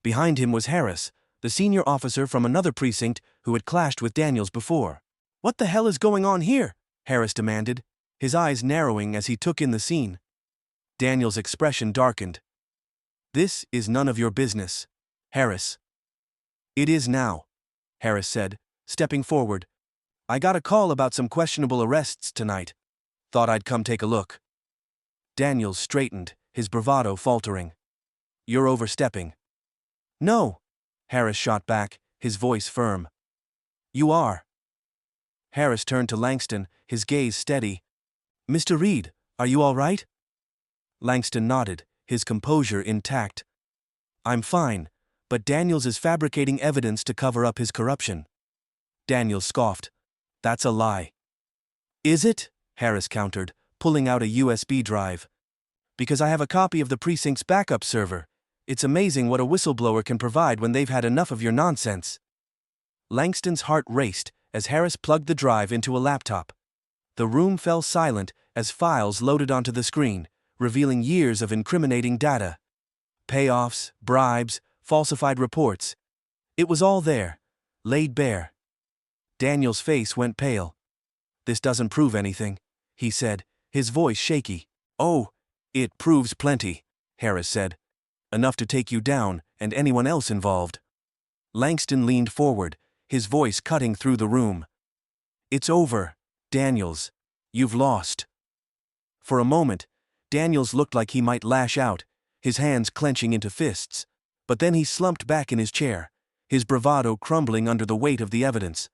Behind him was Harris, the senior officer from another precinct who had clashed with Daniels before. "What the hell is going on here?" Harris demanded, his eyes narrowing as he took in the scene. Daniels' expression darkened. "This is none of your business, Harris." "It is now," Harris said, stepping forward. "I got a call about some questionable arrests tonight. Thought I'd come take a look." Daniels straightened, his bravado faltering. "You're overstepping." "No," Harris shot back, his voice firm. "You are." Harris turned to Langston, his gaze steady. "Mr. Reed, are you all right?" Langston nodded, his composure intact. "I'm fine, but Daniels is fabricating evidence to cover up his corruption." Daniels scoffed. "That's a lie." Is it? Harris countered, pulling out a USB drive. Because I have a copy of the precinct's backup server. It's amazing what a whistleblower can provide when they've had enough of your nonsense. Langston's heart raced as Harris plugged the drive into a laptop. The room fell silent as files loaded onto the screen, revealing years of incriminating data. Payoffs, bribes, falsified reports. It was all there, laid bare. Daniel's face went pale. This doesn't prove anything, he said, his voice shaky. Oh, it proves plenty, Harris said. Enough to take you down and anyone else involved. Langston leaned forward, his voice cutting through the room. It's over, Daniels. You've lost. For a moment, Daniels looked like he might lash out, his hands clenching into fists. But then he slumped back in his chair, his bravado crumbling under the weight of the evidence.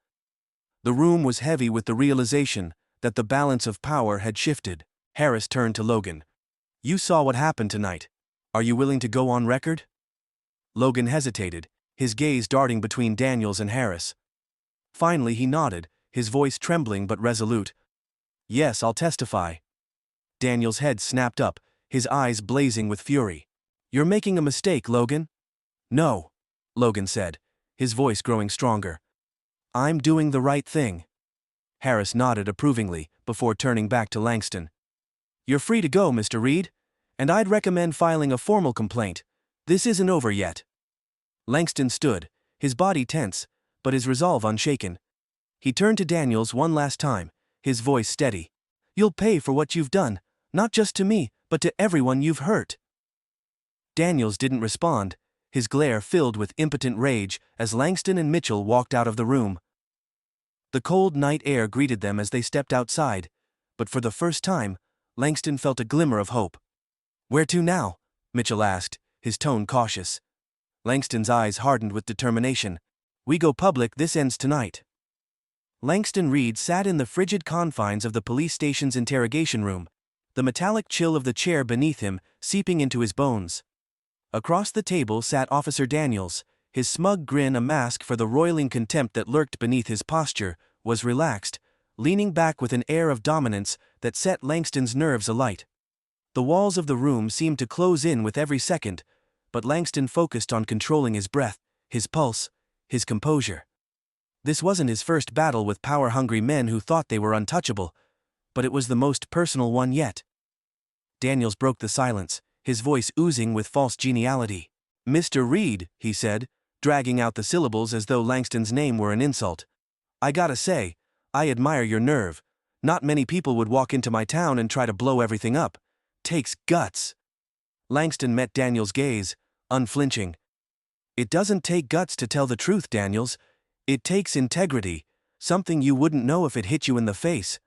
The room was heavy with the realization that the balance of power had shifted. Harris turned to Logan. You saw what happened tonight. Are you willing to go on record? Logan hesitated, his gaze darting between Daniels and Harris. Finally he nodded, his voice trembling but resolute. Yes, I'll testify. Daniels' head snapped up, his eyes blazing with fury. You're making a mistake, Logan. No, Logan said, his voice growing stronger. I'm doing the right thing. Harris nodded approvingly before turning back to Langston. You're free to go, Mr. Reed, and I'd recommend filing a formal complaint. This isn't over yet. Langston stood, his body tense, but his resolve unshaken. He turned to Daniels one last time, his voice steady. You'll pay for what you've done, not just to me, but to everyone you've hurt. Daniels didn't respond, his glare filled with impotent rage as Langston and Mitchell walked out of the room. The cold night air greeted them as they stepped outside, but for the first time, Langston felt a glimmer of hope. Where to now? Mitchell asked, his tone cautious. Langston's eyes hardened with determination. We go public, this ends tonight. Langston Reed sat in the frigid confines of the police station's interrogation room, the metallic chill of the chair beneath him seeping into his bones. Across the table sat Officer Daniels, his smug grin a mask for the roiling contempt that lurked beneath his posture, was relaxed, leaning back with an air of dominance that set Langston's nerves alight. The walls of the room seemed to close in with every second, but Langston focused on controlling his breath, his pulse, his composure. This wasn't his first battle with power-hungry men who thought they were untouchable, but it was the most personal one yet. Daniels broke the silence, his voice oozing with false geniality. Mr. Reed, he said, dragging out the syllables as though Langston's name were an insult. I gotta say, I admire your nerve. Not many people would walk into my town and try to blow everything up. Takes guts. Langston met Daniels' gaze, unflinching. It doesn't take guts to tell the truth, Daniels. It takes integrity, something you wouldn't know if it hit you in the face.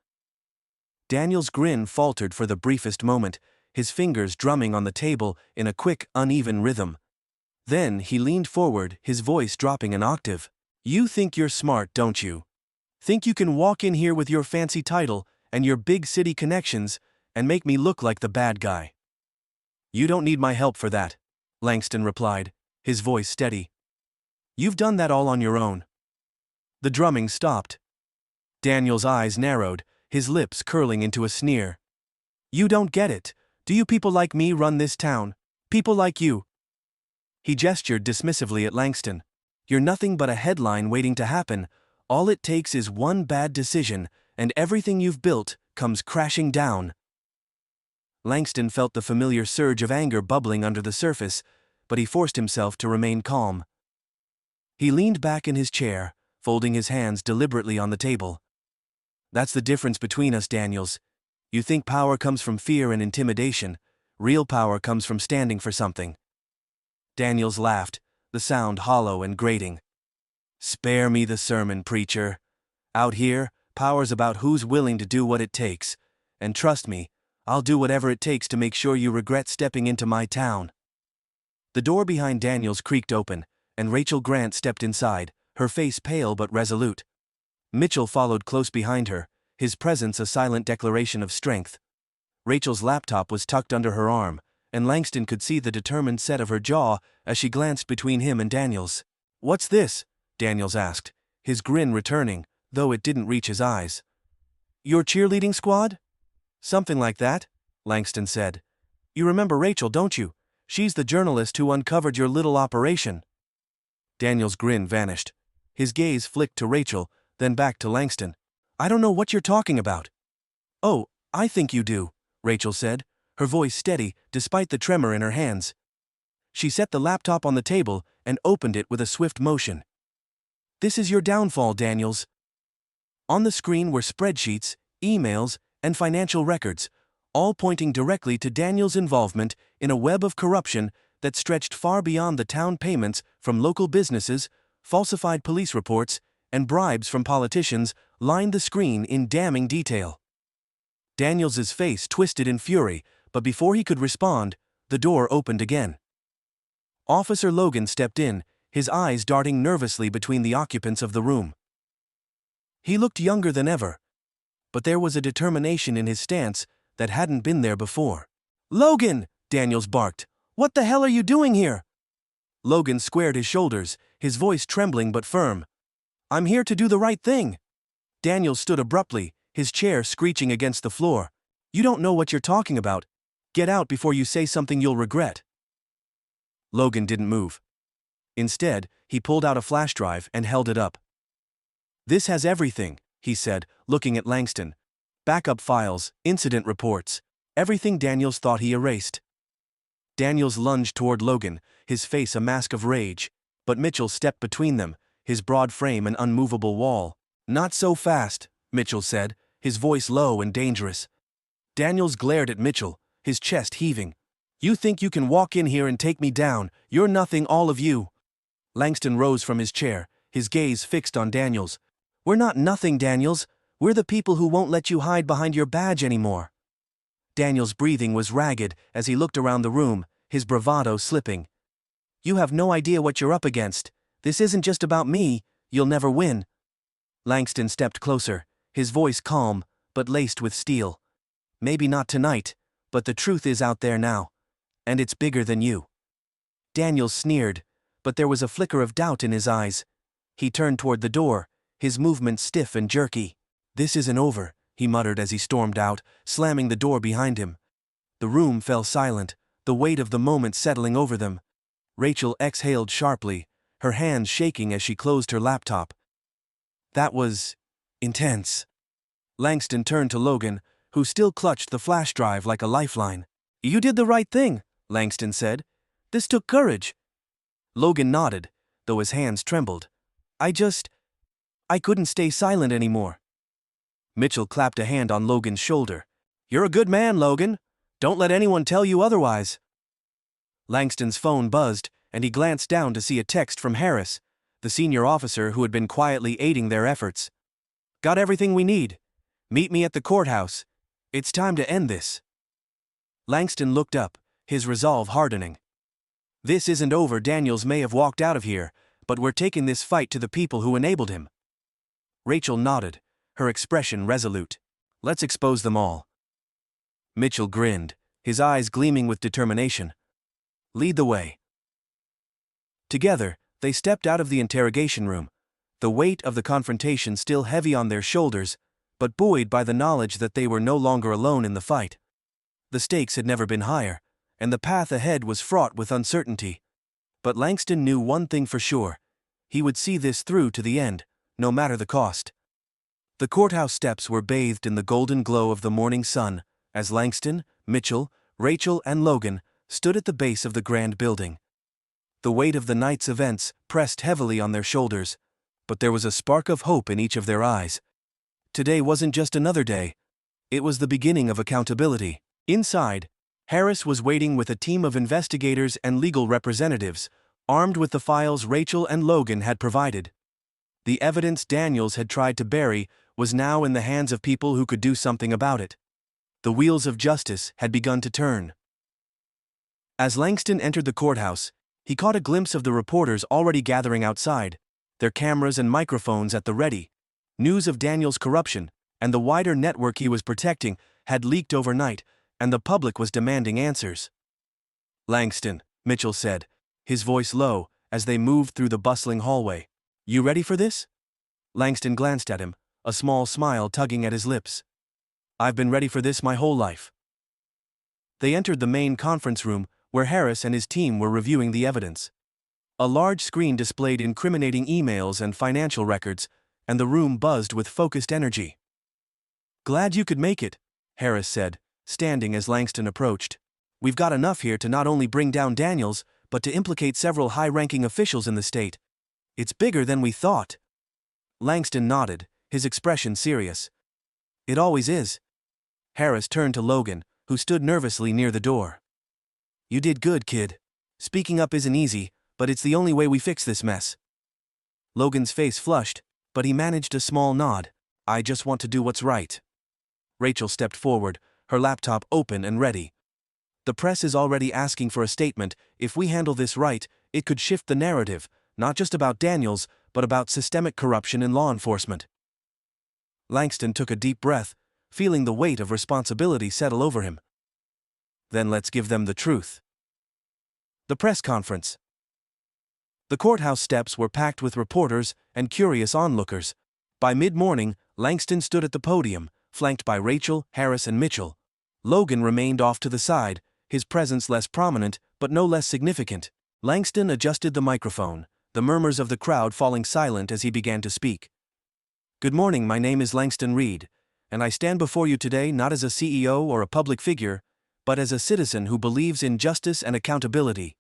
Daniels' grin faltered for the briefest moment, his fingers drumming on the table in a quick, uneven rhythm. Then he leaned forward, his voice dropping an octave. You think you're smart, don't you? Think you can walk in here with your fancy title and your big city connections and make me look like the bad guy? You don't need my help for that, Langston replied, his voice steady. You've done that all on your own. The drumming stopped. Daniel's eyes narrowed, his lips curling into a sneer. You don't get it. Do you people like me run this town? People like you? He gestured dismissively at Langston. You're nothing but a headline waiting to happen. All it takes is one bad decision, and everything you've built comes crashing down. Langston felt the familiar surge of anger bubbling under the surface, but he forced himself to remain calm. He leaned back in his chair, folding his hands deliberately on the table. That's the difference between us, Daniels. You think power comes from fear and intimidation. Real power comes from standing for something. Daniels laughed, the sound hollow and grating. Spare me the sermon, preacher. Out here, power's about who's willing to do what it takes. And trust me, I'll do whatever it takes to make sure you regret stepping into my town. The door behind Daniels creaked open, and Rachel Grant stepped inside, her face pale but resolute. Mitchell followed close behind her, his presence a silent declaration of strength. Rachel's laptop was tucked under her arm, and Langston could see the determined set of her jaw as she glanced between him and Daniels. What's this? Daniels asked, his grin returning, though it didn't reach his eyes. Your cheerleading squad? Something like that, Langston said. You remember Rachel, don't you? She's the journalist who uncovered your little operation. Daniel's grin vanished. His gaze flicked to Rachel, then back to Langston. I don't know what you're talking about. Oh, I think you do, Rachel said, her voice steady despite the tremor in her hands. She set the laptop on the table and opened it with a swift motion. This is your downfall, Daniels. On the screen were spreadsheets, emails, and financial records, all pointing directly to Daniels' involvement in a web of corruption that stretched far beyond the town. Payments from local businesses, falsified police reports, and bribes from politicians lined the screen in damning detail. Daniels' face twisted in fury, but before he could respond, the door opened again. Officer Logan stepped in, his eyes darting nervously between the occupants of the room. He looked younger than ever, but there was a determination in his stance that hadn't been there before. Logan! Daniels barked. What the hell are you doing here? Logan squared his shoulders, his voice trembling but firm. I'm here to do the right thing. Daniels stood abruptly, his chair screeching against the floor. You don't know what you're talking about. Get out before you say something you'll regret. Logan didn't move. Instead, he pulled out a flash drive and held it up. This has everything, he said, looking at Langston. Backup files, incident reports, everything Daniels thought he erased. Daniels lunged toward Logan, his face a mask of rage, but Mitchell stepped between them, his broad frame an unmovable wall. Not so fast, Mitchell said, his voice low and dangerous. Daniels glared at Mitchell, his chest heaving. You think you can walk in here and take me down? You're nothing, all of you. Langston rose from his chair, his gaze fixed on Daniels. We're not nothing, Daniels. We're the people who won't let you hide behind your badge anymore. Daniels' breathing was ragged as he looked around the room, his bravado slipping. You have no idea what you're up against. This isn't just about me. You'll never win. Langston stepped closer, his voice calm, but laced with steel. Maybe not tonight, but the truth is out there now. And it's bigger than you. Daniels sneered, but there was a flicker of doubt in his eyes. He turned toward the door, his movement stiff and jerky. This isn't over, he muttered as he stormed out, slamming the door behind him. The room fell silent, the weight of the moment settling over them. Rachel exhaled sharply, her hands shaking as she closed her laptop. That was intense. Langston turned to Logan, who still clutched the flash drive like a lifeline. You did the right thing, Langston said. This took courage. Logan nodded, though his hands trembled. I couldn't stay silent anymore. Mitchell clapped a hand on Logan's shoulder. You're a good man, Logan. Don't let anyone tell you otherwise. Langston's phone buzzed, and he glanced down to see a text from Harris, the senior officer who had been quietly aiding their efforts. Got everything we need. Meet me at the courthouse. It's time to end this. Langston looked up, his resolve hardening. This isn't over. Daniels may have walked out of here, but we're taking this fight to the people who enabled him. Rachel nodded, her expression resolute. Let's expose them all. Mitchell grinned, his eyes gleaming with determination. Lead the way. Together, they stepped out of the interrogation room, the weight of the confrontation still heavy on their shoulders, but buoyed by the knowledge that they were no longer alone in the fight. The stakes had never been higher, and the path ahead was fraught with uncertainty. But Langston knew one thing for sure. He would see this through to the end, no matter the cost. The courthouse steps were bathed in the golden glow of the morning sun, as Langston, Mitchell, Rachel, and Logan stood at the base of the grand building. The weight of the night's events pressed heavily on their shoulders, but there was a spark of hope in each of their eyes. Today wasn't just another day. It was the beginning of accountability. Inside, Harris was waiting with a team of investigators and legal representatives, armed with the files Rachel and Logan had provided. The evidence Daniels had tried to bury was now in the hands of people who could do something about it. The wheels of justice had begun to turn. As Langston entered the courthouse, he caught a glimpse of the reporters already gathering outside, their cameras and microphones at the ready. News of Daniels' corruption, and the wider network he was protecting, had leaked overnight, and the public was demanding answers. Langston, Mitchell said, his voice low, as they moved through the bustling hallway. You ready for this? Langston glanced at him, a small smile tugging at his lips. I've been ready for this my whole life. They entered the main conference room, where Harris and his team were reviewing the evidence. A large screen displayed incriminating emails and financial records, and the room buzzed with focused energy. "Glad you could make it," Harris said, standing as Langston approached. "We've got enough here to not only bring down Daniels, but to implicate several high-ranking officials in the state. It's bigger than we thought." Langston nodded, his expression serious. "It always is." Harris turned to Logan, who stood nervously near the door. "You did good, kid. Speaking up isn't easy, but it's the only way we fix this mess." Logan's face flushed, but he managed a small nod. "I just want to do what's right." Rachel stepped forward, her laptop open and ready. "The press is already asking for a statement. If we handle this right, it could shift the narrative, not just about Daniels, but about systemic corruption in law enforcement." Langston took a deep breath, feeling the weight of responsibility settle over him. "Then let's give them the truth." The press conference. The courthouse steps were packed with reporters and curious onlookers. By mid-morning, Langston stood at the podium, flanked by Rachel, Harris, and Mitchell. Logan remained off to the side, his presence less prominent, but no less significant. Langston adjusted the microphone, the murmurs of the crowd falling silent as he began to speak. "Good morning, my name is Langston Reed, and I stand before you today not as a CEO or a public figure, but as a citizen who believes in justice and accountability."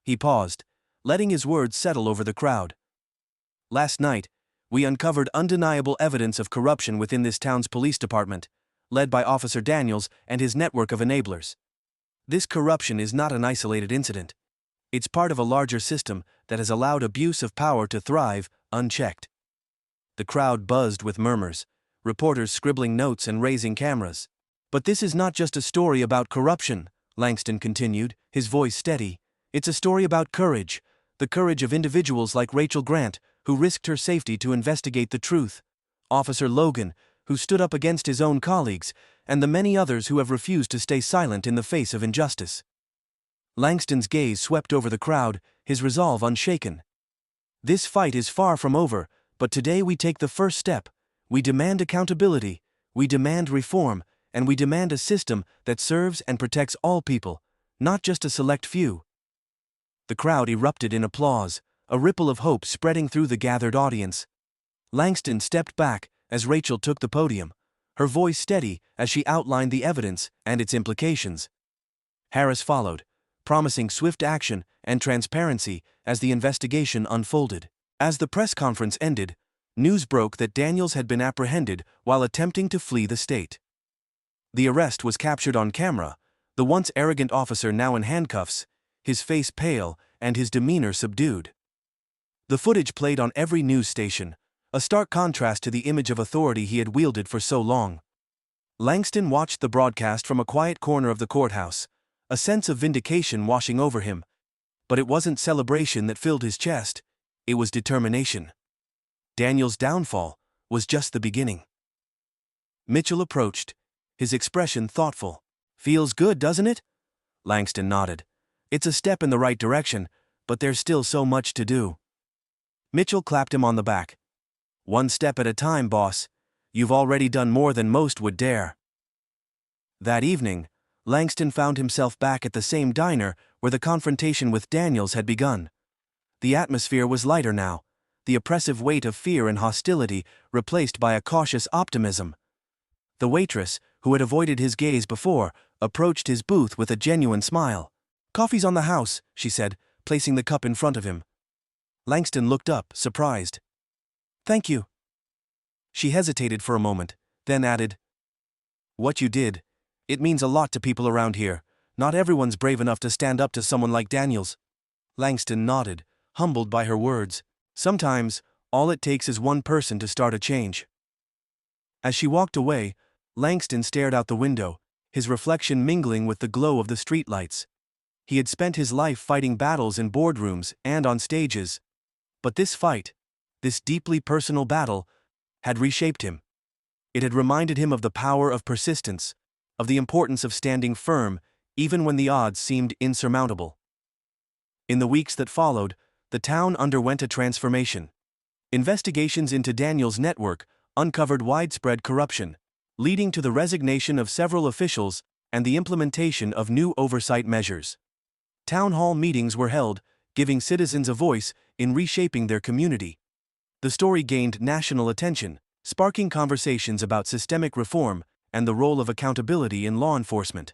He paused, letting his words settle over the crowd. "Last night, we uncovered undeniable evidence of corruption within this town's police department, led by Officer Daniels and his network of enablers. This corruption is not an isolated incident. It's part of a larger system that has allowed abuse of power to thrive, unchecked." The crowd buzzed with murmurs, reporters scribbling notes and raising cameras. "But this is not just a story about corruption," Langston continued, his voice steady. "It's a story about courage, the courage of individuals like Rachel Grant, who risked her safety to investigate the truth, Officer Logan, who stood up against his own colleagues, and the many others who have refused to stay silent in the face of injustice." Langston's gaze swept over the crowd, his resolve unshaken. "This fight is far from over, but today we take the first step. We demand accountability, we demand reform, and we demand a system that serves and protects all people, not just a select few." The crowd erupted in applause, a ripple of hope spreading through the gathered audience. Langston stepped back as Rachel took the podium, her voice steady as she outlined the evidence and its implications. Harris followed, promising swift action and transparency as the investigation unfolded. As the press conference ended, news broke that Daniels had been apprehended while attempting to flee the state. The arrest was captured on camera, the once arrogant officer now in handcuffs, his face pale and his demeanor subdued. The footage played on every news station, a stark contrast to the image of authority he had wielded for so long. Langston watched the broadcast from a quiet corner of the courthouse, a sense of vindication washing over him. But it wasn't celebration that filled his chest, it was determination. Daniel's downfall was just the beginning. Mitchell approached, his expression thoughtful. "Feels good, doesn't it?" Langston nodded. "It's a step in the right direction, but there's still so much to do." Mitchell clapped him on the back. "One step at a time, boss. You've already done more than most would dare." That evening, Langston found himself back at the same diner where the confrontation with Daniels had begun. The atmosphere was lighter now, the oppressive weight of fear and hostility replaced by a cautious optimism. The waitress, who had avoided his gaze before, approached his booth with a genuine smile. "Coffee's on the house," she said, placing the cup in front of him. Langston looked up, surprised. "Thank you." She hesitated for a moment, then added, "What you did, it means a lot to people around here. Not everyone's brave enough to stand up to someone like Daniels." Langston nodded, humbled by her words. Sometimes, all it takes is one person to start a change. As she walked away, Langston stared out the window, his reflection mingling with the glow of the streetlights. He had spent his life fighting battles in boardrooms and on stages. But this fight, this deeply personal battle, had reshaped him. It had reminded him of the power of persistence, of the importance of standing firm, even when the odds seemed insurmountable. In the weeks that followed, the town underwent a transformation. Investigations into Daniels' network uncovered widespread corruption, leading to the resignation of several officials and the implementation of new oversight measures. Town hall meetings were held, giving citizens a voice in reshaping their community. The story gained national attention, sparking conversations about systemic reform and the role of accountability in law enforcement.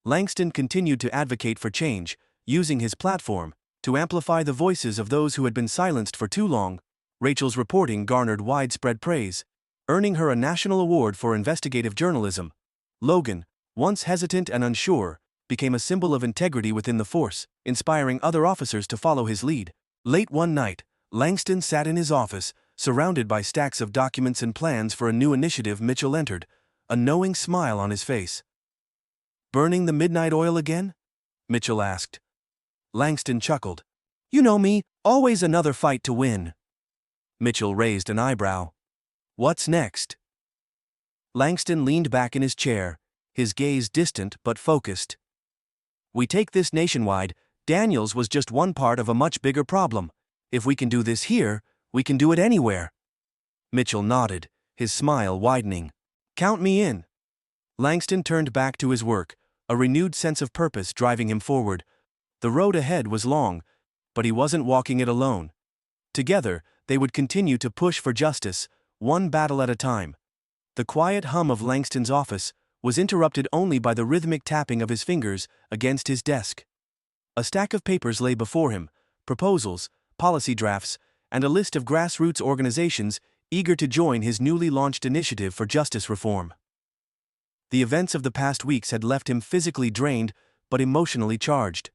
Langston continued to advocate for change, using his platform to amplify the voices of those who had been silenced for too long. Rachel's reporting garnered widespread praise, earning her a national award for investigative journalism. Logan, once hesitant and unsure, became a symbol of integrity within the force, inspiring other officers to follow his lead. Late one night, Langston sat in his office, surrounded by stacks of documents and plans for a new initiative. Mitchell entered, a knowing smile on his face. "Burning the midnight oil again?" Mitchell asked. Langston chuckled. "You know me, always another fight to win." Mitchell raised an eyebrow. "What's next?" Langston leaned back in his chair, his gaze distant but focused. "We take this nationwide. Daniels was just one part of a much bigger problem. If we can do this here, we can do it anywhere." Mitchell nodded, his smile widening. "Count me in." Langston turned back to his work, a renewed sense of purpose driving him forward. The road ahead was long, but he wasn't walking it alone. Together, they would continue to push for justice, one battle at a time. The quiet hum of Langston's office was interrupted only by the rhythmic tapping of his fingers against his desk. A stack of papers lay before him, proposals, policy drafts, and a list of grassroots organizations eager to join his newly launched initiative for justice reform. The events of the past weeks had left him physically drained but emotionally charged.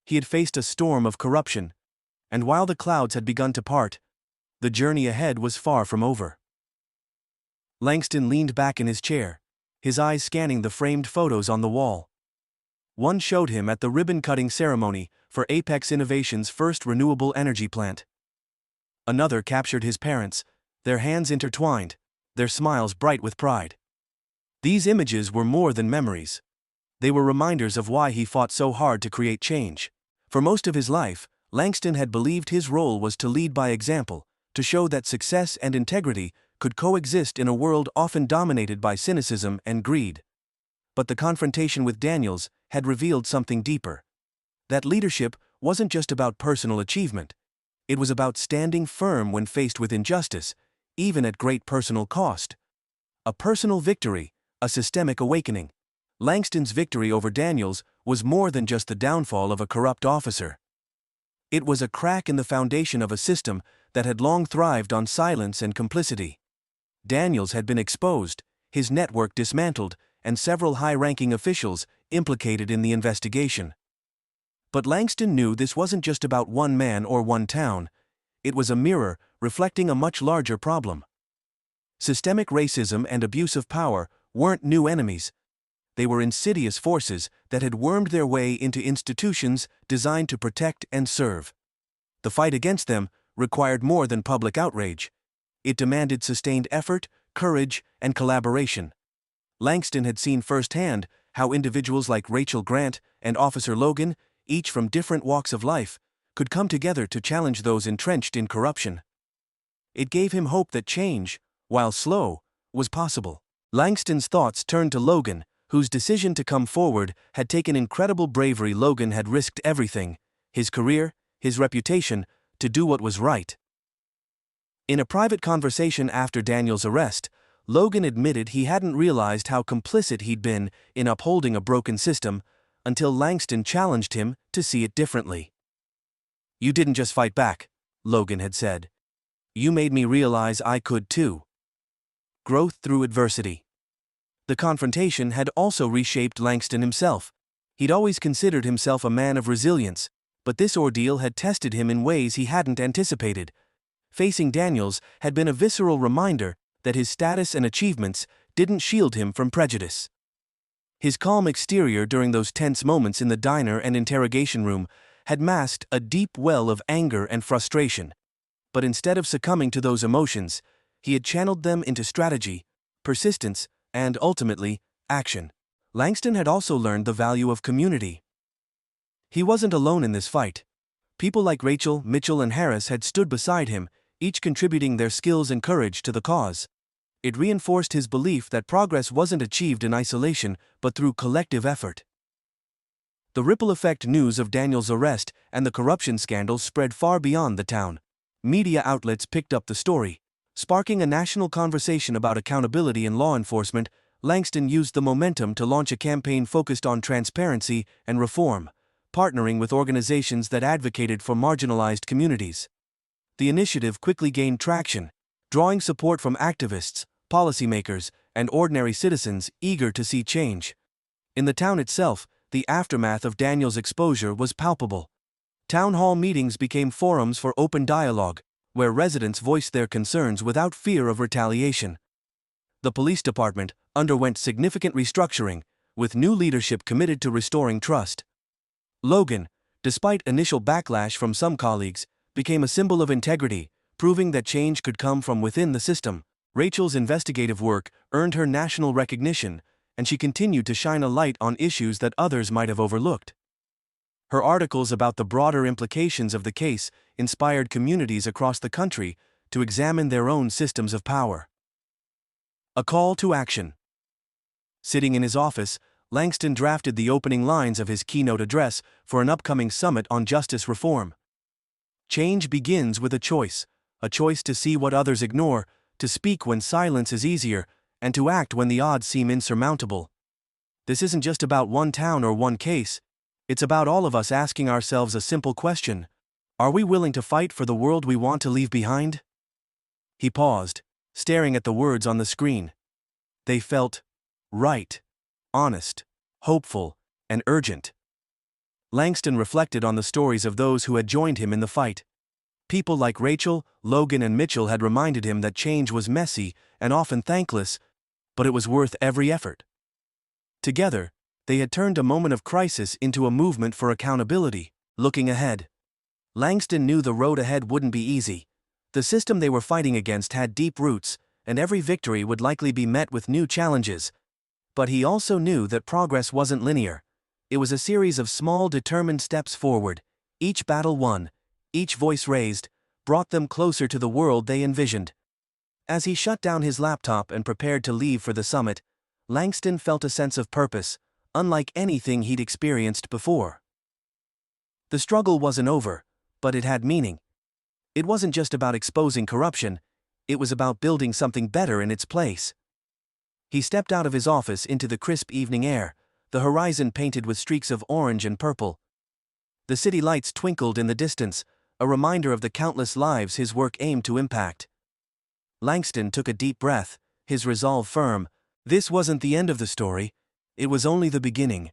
He had faced a storm of corruption, and while the clouds had begun to part, the journey ahead was far from over. Langston leaned back in his chair, his eyes scanning the framed photos on the wall. One showed him at the ribbon-cutting ceremony for Apex Innovation's first renewable energy plant. Another captured his parents, their hands intertwined, their smiles bright with pride. These images were more than memories. They were reminders of why he fought so hard to create change. For most of his life, Langston had believed his role was to lead by example, to show that success and integrity could coexist in a world often dominated by cynicism and greed. But the confrontation with Daniels had revealed something deeper. That leadership wasn't just about personal achievement. It was about standing firm when faced with injustice, even at great personal cost. A personal victory, a systemic awakening. Langston's victory over Daniels was more than just the downfall of a corrupt officer. It was a crack in the foundation of a system that had long thrived on silence and complicity. Daniels had been exposed, his network dismantled, and several high-ranking officials implicated in the investigation. But Langston knew this wasn't just about one man or one town. It was a mirror reflecting a much larger problem. Systemic racism and abuse of power weren't new enemies. They were insidious forces that had wormed their way into institutions designed to protect and serve. The fight against them required more than public outrage. It demanded sustained effort, courage, and collaboration. Langston had seen firsthand how individuals like Rachel Grant and Officer Logan, each from different walks of life, could come together to challenge those entrenched in corruption. It gave him hope that change, while slow, was possible. Langston's thoughts turned to Logan, whose decision to come forward had taken incredible bravery. Logan had risked everything, his career, his reputation, to do what was right. In a private conversation after Daniels' arrest, Logan admitted he hadn't realized how complicit he'd been in upholding a broken system until Langston challenged him to see it differently. "You didn't just fight back," Logan had said. "You made me realize I could too." Growth through adversity. The confrontation had also reshaped Langston himself. He'd always considered himself a man of resilience, but this ordeal had tested him in ways he hadn't anticipated. Facing Daniels had been a visceral reminder that his status and achievements didn't shield him from prejudice. His calm exterior during those tense moments in the diner and interrogation room had masked a deep well of anger and frustration. But instead of succumbing to those emotions, he had channeled them into strategy, persistence, and ultimately, action. Langston had also learned the value of community. He wasn't alone in this fight. People like Rachel, Mitchell, and Harris had stood beside him, each contributing their skills and courage to the cause. It reinforced his belief that progress wasn't achieved in isolation but through collective effort. The ripple effect news of Daniel's arrest and the corruption scandal spread far beyond the town. Media outlets picked up the story. Sparking a national conversation about accountability in law enforcement, Langston used the momentum to launch a campaign focused on transparency and reform, partnering with organizations that advocated for marginalized communities. The initiative quickly gained traction, drawing support from activists, policymakers, and ordinary citizens eager to see change. In the town itself, the aftermath of Daniel's exposure was palpable. Town hall meetings became forums for open dialogue, where residents voiced their concerns without fear of retaliation. The police department underwent significant restructuring, with new leadership committed to restoring trust. Logan, despite initial backlash from some colleagues, became a symbol of integrity, proving that change could come from within the system. Rachel's investigative work earned her national recognition, and she continued to shine a light on issues that others might have overlooked. Her articles about the broader implications of the case inspired communities across the country to examine their own systems of power. A call to action. Sitting in his office, Langston drafted the opening lines of his keynote address for an upcoming summit on justice reform. Change begins with a choice to see what others ignore, to speak when silence is easier, and to act when the odds seem insurmountable. This isn't just about one town or one case, it's about all of us asking ourselves a simple question: are we willing to fight for the world we want to leave behind? He paused, staring at the words on the screen. They felt right, honest, hopeful, and urgent. Langston reflected on the stories of those who had joined him in the fight. People like Rachel, Logan, and Mitchell had reminded him that change was messy and often thankless, but it was worth every effort. Together, they had turned a moment of crisis into a movement for accountability. Looking ahead, Langston knew the road ahead wouldn't be easy. The system they were fighting against had deep roots, and every victory would likely be met with new challenges. But he also knew that progress wasn't linear. It was a series of small, determined steps forward. Each battle won, each voice raised, brought them closer to the world they envisioned. As he shut down his laptop and prepared to leave for the summit, Langston felt a sense of purpose, unlike anything he'd experienced before. The struggle wasn't over, but it had meaning. It wasn't just about exposing corruption, it was about building something better in its place. He stepped out of his office into the crisp evening air, the horizon painted with streaks of orange and purple. The city lights twinkled in the distance, a reminder of the countless lives his work aimed to impact. Langston took a deep breath, his resolve firm. This wasn't the end of the story, it was only the beginning.